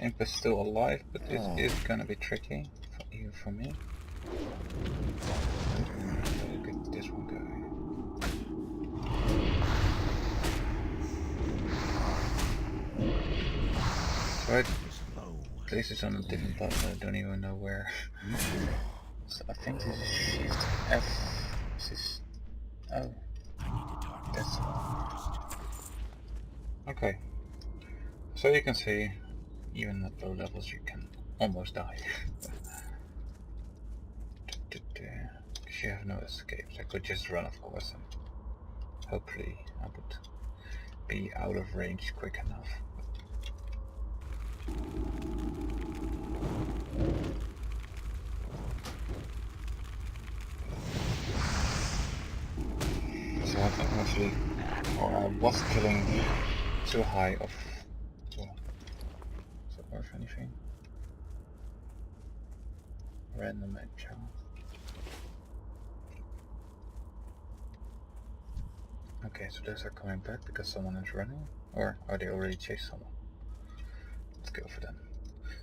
Imp is still alive, but this is gonna be tricky, even for me. Look at this one guy. So I place this on a different button, I don't even know where. So I think this is Shift F. This is... Oh. That's... Okay. So you can see, even at low levels you can almost die. Because you have no escapes. I could just run, of course, and hopefully I would be out of range quick enough. So I think actually, or I was killing too high of... Or if anything. Random match channel. Okay, so those are coming back because someone is running, or are they already chased someone? Let's go for them.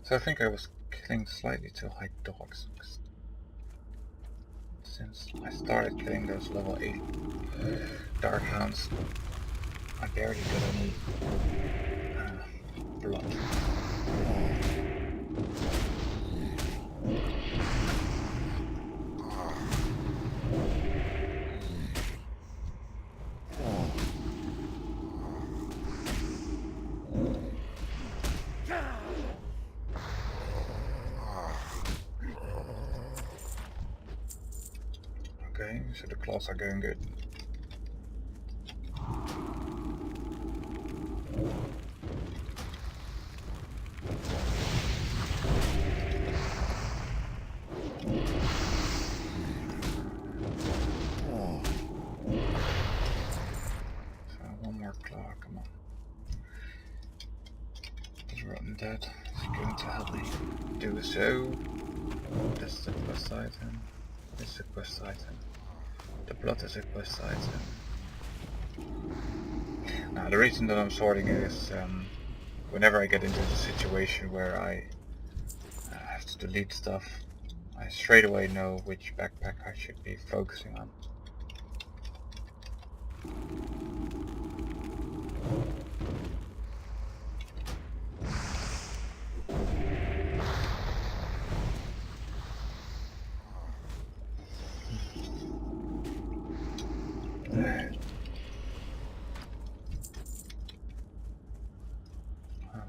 So I think I was killing slightly too high dogs. Since I started killing those level 8 Dark Hounds, I barely got any blood. Okay, so the claws are going good. Come on. Is Rotten Dead is going to help me do so. That's the plus side then. is a quest item. The blood is a quest item. Now the reason that I'm sorting it is whenever I get into the situation where I have to delete stuff, I straight away know which backpack I should be focusing on.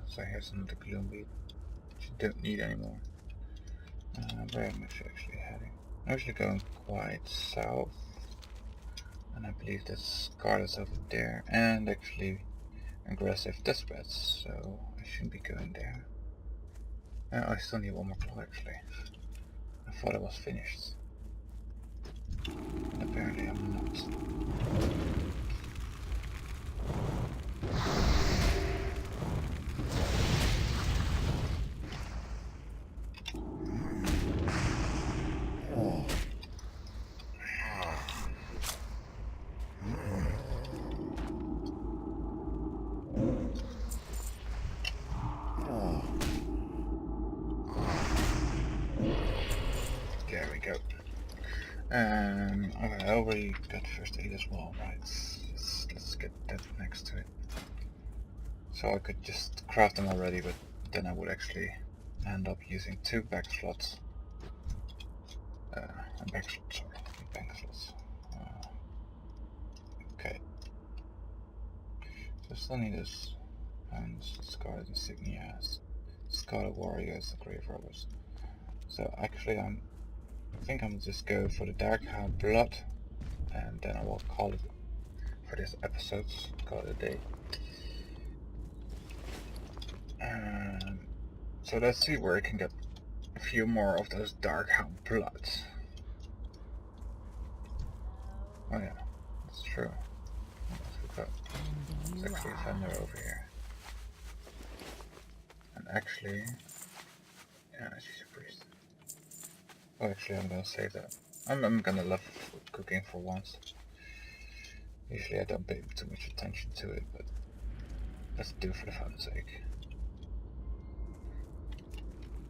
So here's another gloom bead, which you don't need anymore. Where am I actually heading? I'm actually going quite south, and I believe this guard is over there, and actually aggressive deathbeds, so I shouldn't be going there. I still need one more claw actually. I thought I was finished. And apparently I'm not. There we go. Okay, I already got first aid as well, right? Let's get that next to it. So I could just craft them already, but then I would actually end up using 2 back slots. Back slots. Okay. So I still need this, and Scarlet Insignias, Scarlet Warriors, the Grave Robbers. So actually I think I'm just go for the Darkhound Blood, and then I will call it for this episode, call it a day. So let's see where I can get a few more of those Darkhound Bloods. Oh yeah, that's true. There's actually a vendor over here. And actually, yeah, she's a priest. Oh, actually, I'm gonna save that. I'm gonna love cooking for once. Usually I don't pay too much attention to it, but let's do it for the fun's sake.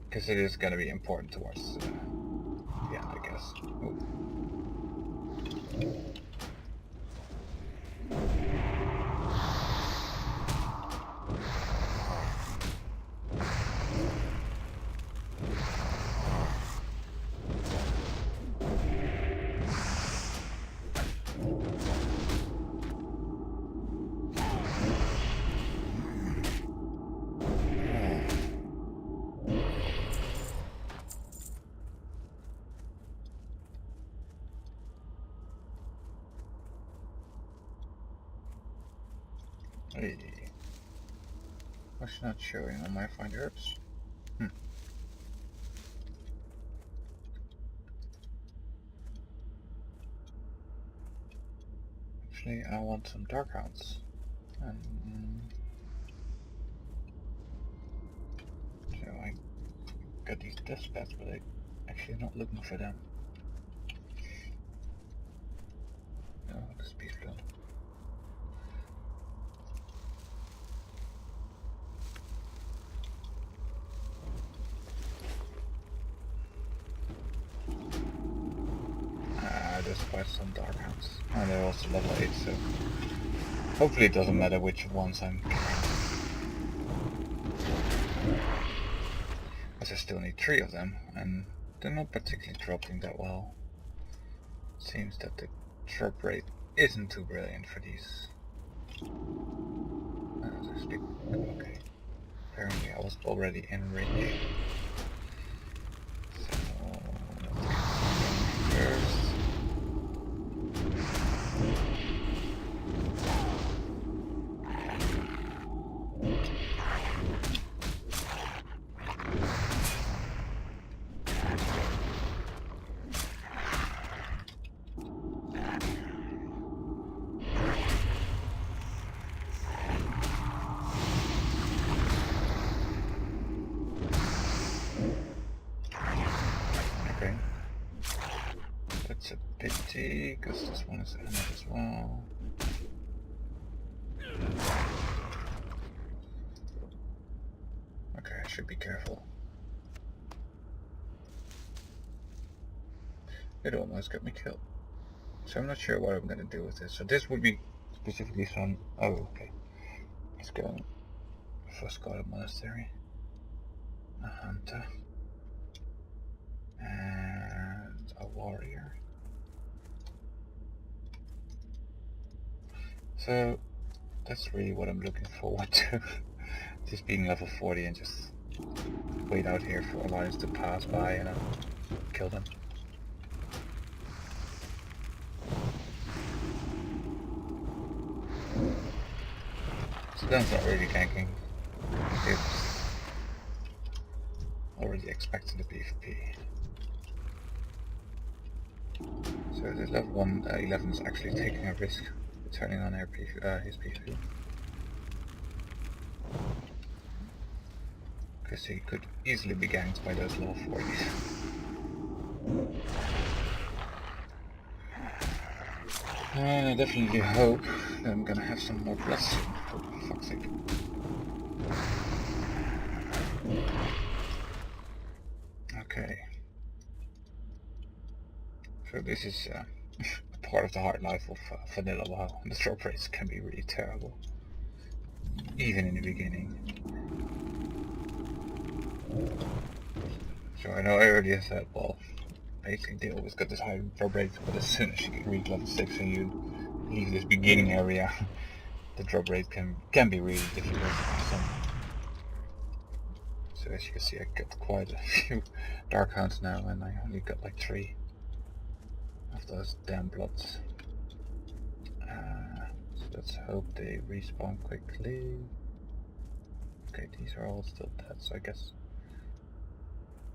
Because it is gonna be important towards the end, I guess. Ooh. Hey. What's not showing on my find herbs? Actually, I want some Darkhounds. So I got these deathbeds, but I'm actually not looking for them. No, this beast blood. There's quite some Darkhounds. And they're also level 8, so hopefully it doesn't matter which ones I'm killing. Because I still need 3 of them, and they're not particularly dropping that well. Seems that the drop rate isn't too brilliant for these. Okay. Apparently I was already in range. So let's get first. That's a pity, because this one is ended as well. Okay, I should be careful. It almost got me killed. So I'm not sure what I'm gonna do with this. So this would be specifically some... Oh, okay. Let's go. First got a monastery. A hunter. And a warrior. So that's really what I'm looking forward to. Just being level 40 and just wait out here for alliance to pass by and I'll kill them. So that's not really ganking. It's already expecting the PvP. So the level 11 is actually taking a risk, turning on his PvP. Because he could easily be ganked by those level 40s. I definitely hope that I'm gonna have some more blood soon, for fuck's sake. Okay. So this is part of the hard life of vanilla WoW. The drop rates can be really terrible. Even in the beginning. So I know I already said, well, basically they always got this high drop rate, but as soon as you reach level 6 and you leave this beginning area, the drop rate can be really difficult. So as you can see, I got quite a few dark hounds now, and I only got like 3 of those damn bloods. So let's hope they respawn quickly. Okay, these are all still dead, so I guess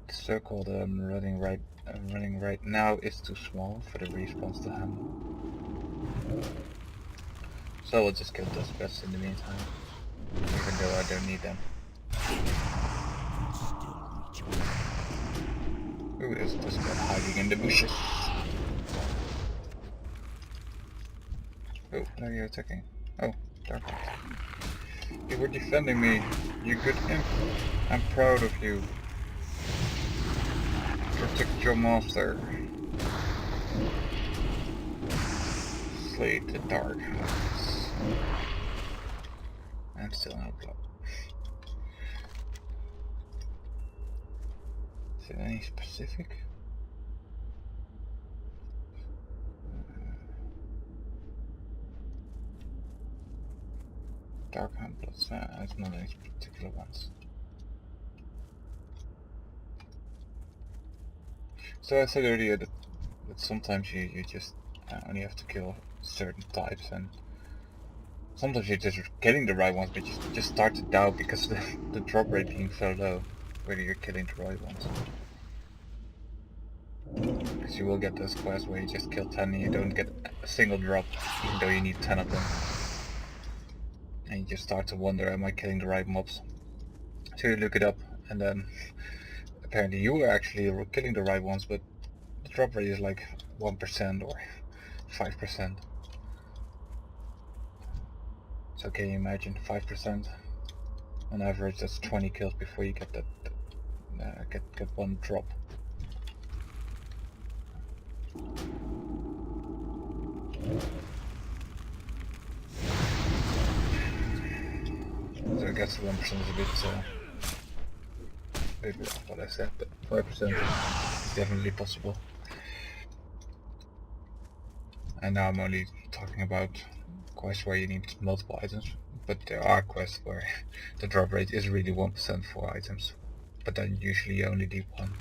the circle that I'm running right now is too small for the respawns to handle. So we'll just kill those pests in the meantime, even though I don't need them. Ooh, there's this guy hiding in the bushes. Oh, now you're attacking. Oh, dark. You were defending me, you good imp. I'm proud of you. Protect your master. Slay the dark house. And still no blood. Is it any specific? Dark hand bloods, it's not any particular ones. So I said earlier that sometimes you just only have to kill certain types, and sometimes you're just killing the right ones, but you just start to doubt because the drop rate being so low, whether you're killing the right ones. Because you will get those quests where you just kill 10 and you don't get a single drop, even though you need 10 of them. And you just start to wonder, am I killing the right mobs? So you look it up, and then apparently you were actually killing the right ones, but the drop rate is like 1% or 5%. So can you imagine 5%? On average, that's 20 kills before you get that get one drop. So I guess 1% is a bit wrong what I said, but 5% is definitely possible. And now I'm only talking about quests where you need multiple items, but there are quests where the drop rate is really 1% for items, but then usually you only need one.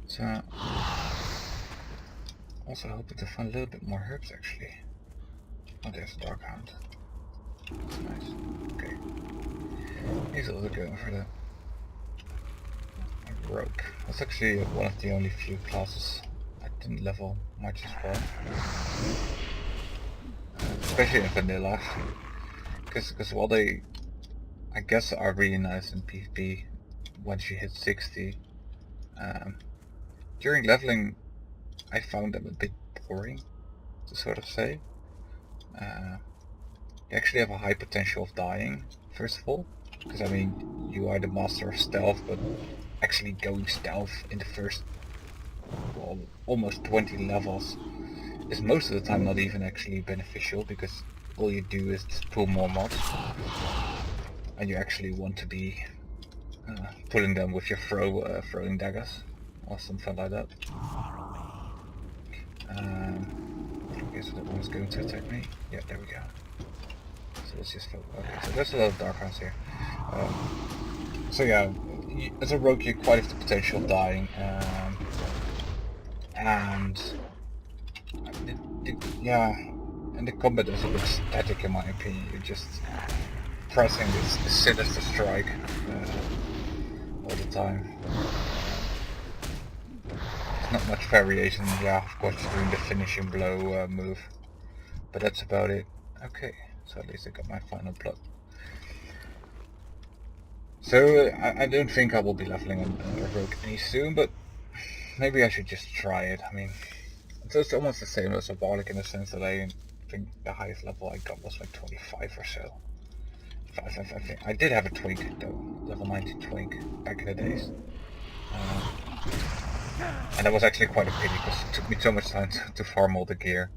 So, also hoping to find a little bit more herbs actually. Oh, there's a dark hound. That's nice. Okay. He's also going for the rogue. That's actually one of the only few classes I didn't level much as well. especially in vanilla, because while they, I guess, are really nice in PvP once you hit 60, during leveling I found them a bit boring, to sort of say. You actually have a high potential of dying, first of all, because I mean, you are the master of stealth, but actually going stealth in the first, well, almost 20 levels is most of the time not even actually beneficial, because all you do is just pull more mobs, and you actually want to be pulling them with your throwing daggers, or something like that. Okay, so that one's going to attack me. Yeah, there we go. So let's just focus. Okay, so there's a lot of dark rounds here. So yeah, as a rogue you quite have the potential of dying, and yeah, and the combat is a bit static in my opinion. You're just pressing this sinister strike all the time. There's not much variation. Yeah, of course, you're doing the finishing blow move, but that's about it. Okay, so at least I got my final blood. So I don't think I will be leveling a rogue any soon, but maybe I should just try it. I mean, it's almost the same as a warlock in the sense that I think the highest level I got was like 25 or so. I think I did have a twink though, level 90 twink back in the days. And that was actually quite a pity because it took me so much time to farm all the gear.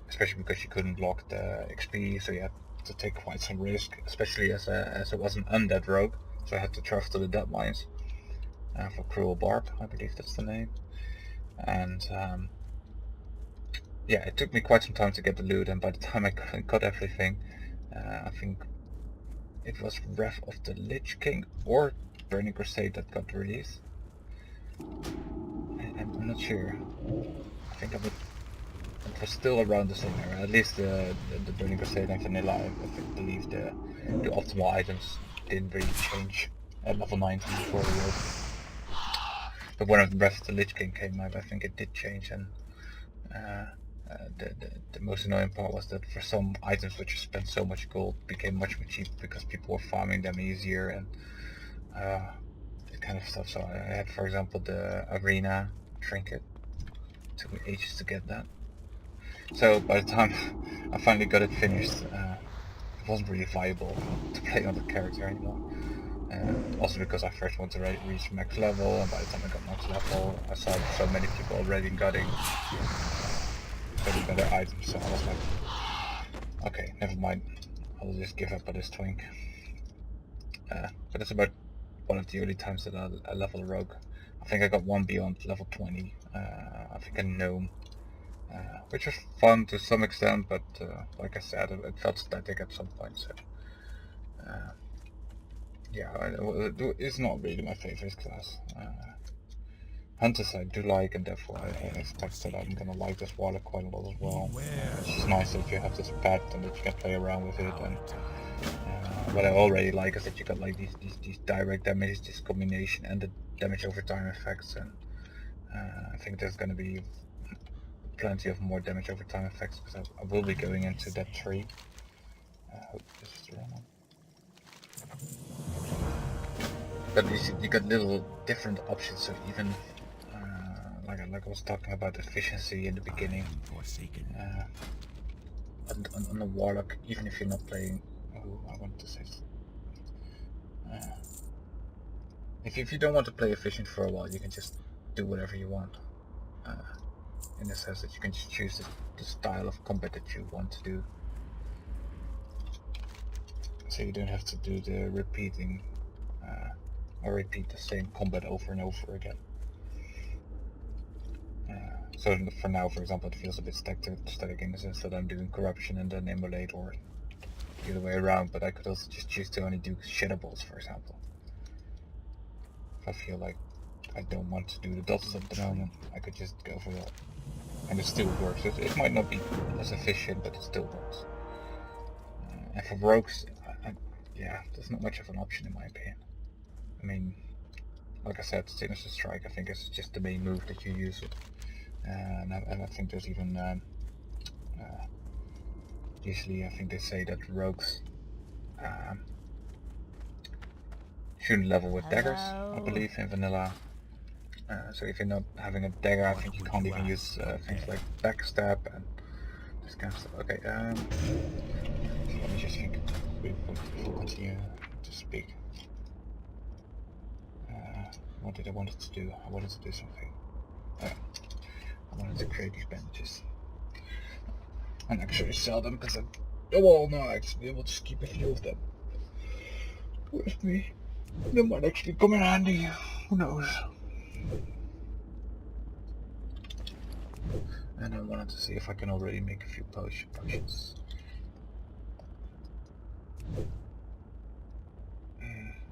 Especially because you couldn't lock the XP, so you had to take quite some risk, especially as it was an undead rogue, so I had to travel to the dead mines for Cruel Barb, I believe that's the name. And yeah, it took me quite some time to get the loot, and by the time I got everything, I think it was Wrath of the Lich King or Burning Crusade that got released. I'm not sure. I think it was still around the same era. At least the Burning Crusade and Vanilla, I believe the optimal items didn't really change at level 19 before the rogue. But when the Wrath of the Lich King came out, I think it did change, and the most annoying part was that for some items which spent so much gold became much more cheap because people were farming them easier and that kind of stuff. So I had, for example, the arena trinket. It took me ages to get that. So by the time I finally got it finished, it wasn't really viable to play on the character anymore. Also because I first wanted to reach max level, and by the time I got max level, I saw so many people already getting better items, so I was like, okay, never mind, I'll just give up on this twink. But it's about one of the early times that I leveled a rogue. I think I got one beyond level 20, I think a gnome, which was fun to some extent, but like I said, it felt static at some point, so yeah, it's not really my favorite class. Hunters I do like, and therefore I expect that I'm gonna like this warlock quite a lot as well. It's just nice that you have this pet and that you can play around with it. And what I already like is that you got like these direct damage, this combination, and the damage over time effects. And I think there's gonna be plenty of more damage over time effects because I will be going into that tree. I hope this is the wrong one. But you got little different options of even, like I was talking about efficiency in the beginning. On the warlock, even if you're not playing, I want to say, if you don't want to play efficient for a while, you can just do whatever you want. In the sense that you can just choose the style of combat that you want to do. So you don't have to do the repeating. Or repeat the same combat over and over again. So for now, for example, it feels a bit static in the sense that I'm doing corruption and then immolate, or the other way around, but I could also just choose to only do shattables, for example. If I feel like I don't want to do the dots at the moment, I could just go for that. And it still works. It might not be as efficient, but it still works. And for rogues, yeah, there's not much of an option in my opinion. I mean, like I said, Sinister Strike, I think is just the main move that you use it. And I think there's even usually I think they say that rogues shouldn't level with daggers, I believe, in vanilla. So if you're not having a dagger, I think you can't even use things like backstab and this kind of stuff. Okay, so let me just think before we continue to speak. What did I want to do? I wanted to do something. I wanted to create these bandages and actually sell them because no, actually we'll just keep a few of them with me. They might actually come in handy. Who knows? And I wanted to see if I can already make a few potions.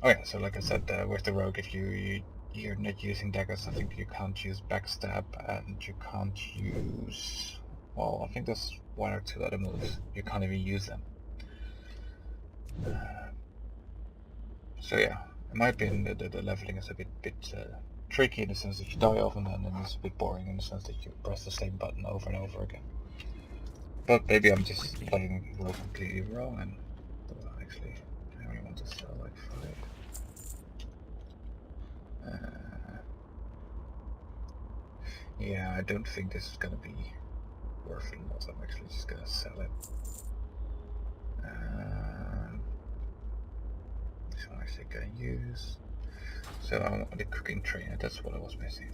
Oh yeah, so like I said, with the rogue, if you're not using daggers, I think you can't use backstab, and you can't use, well, I think there's one or two other moves. You can't even use them. So yeah, in my opinion, the leveling is a bit tricky in the sense that you die often, and then it's a bit boring in the sense that you press the same button over and over again. But maybe I'm just playing rogue completely wrong, and actually, I only want to sell like 5. Yeah, I don't think this is gonna be worth a lot. I'm actually just gonna sell it. This one I'm actually gonna use. So I want the cooking trainer, that's what I was missing.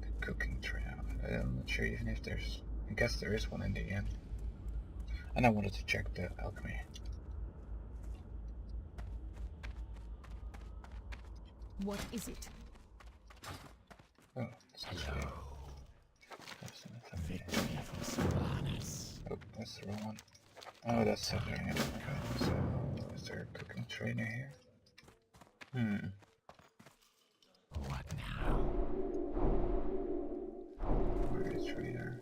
The cooking trainer. I'm not sure even if there's, I guess there is one in the end. And I wanted to check the alchemy. What is it? Oh, it's actually... Oh, that's the wrong one. Oh, that's the trainer. Okay, so is there a cooking trainer here? What now? Where is trainer?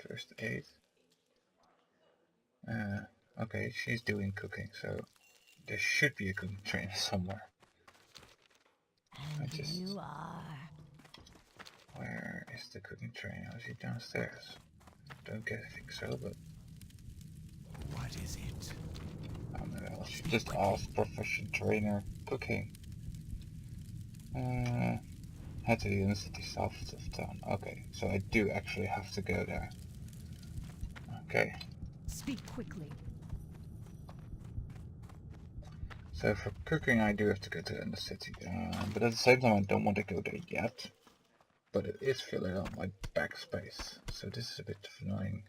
First aid. Okay, she's doing cooking, so there should be a cooking trainer somewhere. And you are. Where is the cooking trainer? Is he downstairs? Don't think so, but What is it? maybe I should just ask profession trainer cooking. Head to the university south of town. Okay, so I do actually have to go there. Okay. Speak quickly. So for cooking I do have to go to the city, but at the same time I don't want to go there yet. But it is filling up my backspace, so this is a bit annoying.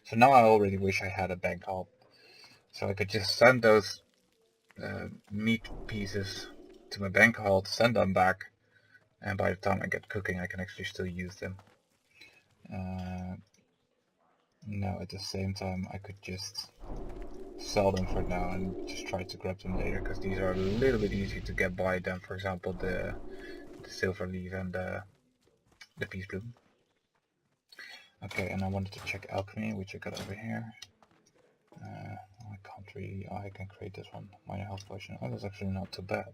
So now I already wish I had a bank hall, so I could just send those meat pieces to my bank hall, send them back, and by the time I get cooking I can actually still use them. No, at the same time I could just sell them for now and just try to grab them later, because these are a little bit easier to get by than, for example, the silver leaf and the peace bloom. Okay, and I wanted to check alchemy, which I got over here. I can't really, I can create this one, minor health potion. Oh, that's actually not too bad.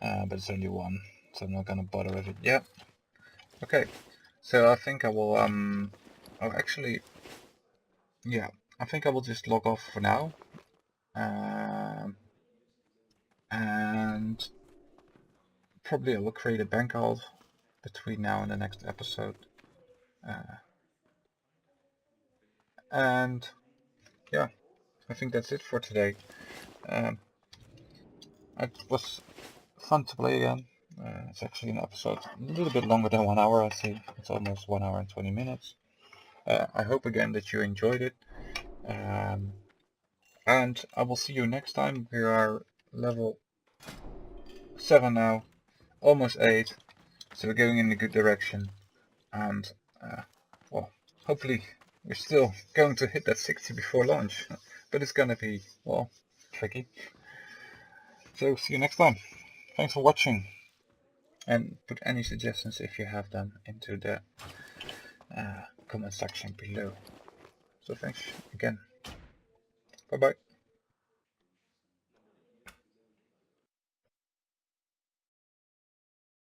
But it's only one, so I'm not gonna bother with it yet. Okay, so I think I will, oh actually, yeah, I think I will just log off for now. And probably I will create a bank alt between now and the next episode. And yeah, I think that's it for today. It was fun to play again. It's actually an episode a little bit longer than 1 hour, I'd say. It's almost 1 hour and 20 minutes. I hope again that you enjoyed it. And I will see you next time. We are level 7 now, almost 8. So we're going in a good direction. And, well, hopefully we're still going to hit that 60 before launch. But it's gonna be, well, tricky. So see you next time. Thanks for watching. And put any suggestions if you have them into the comment section below. So thanks again. Bye bye.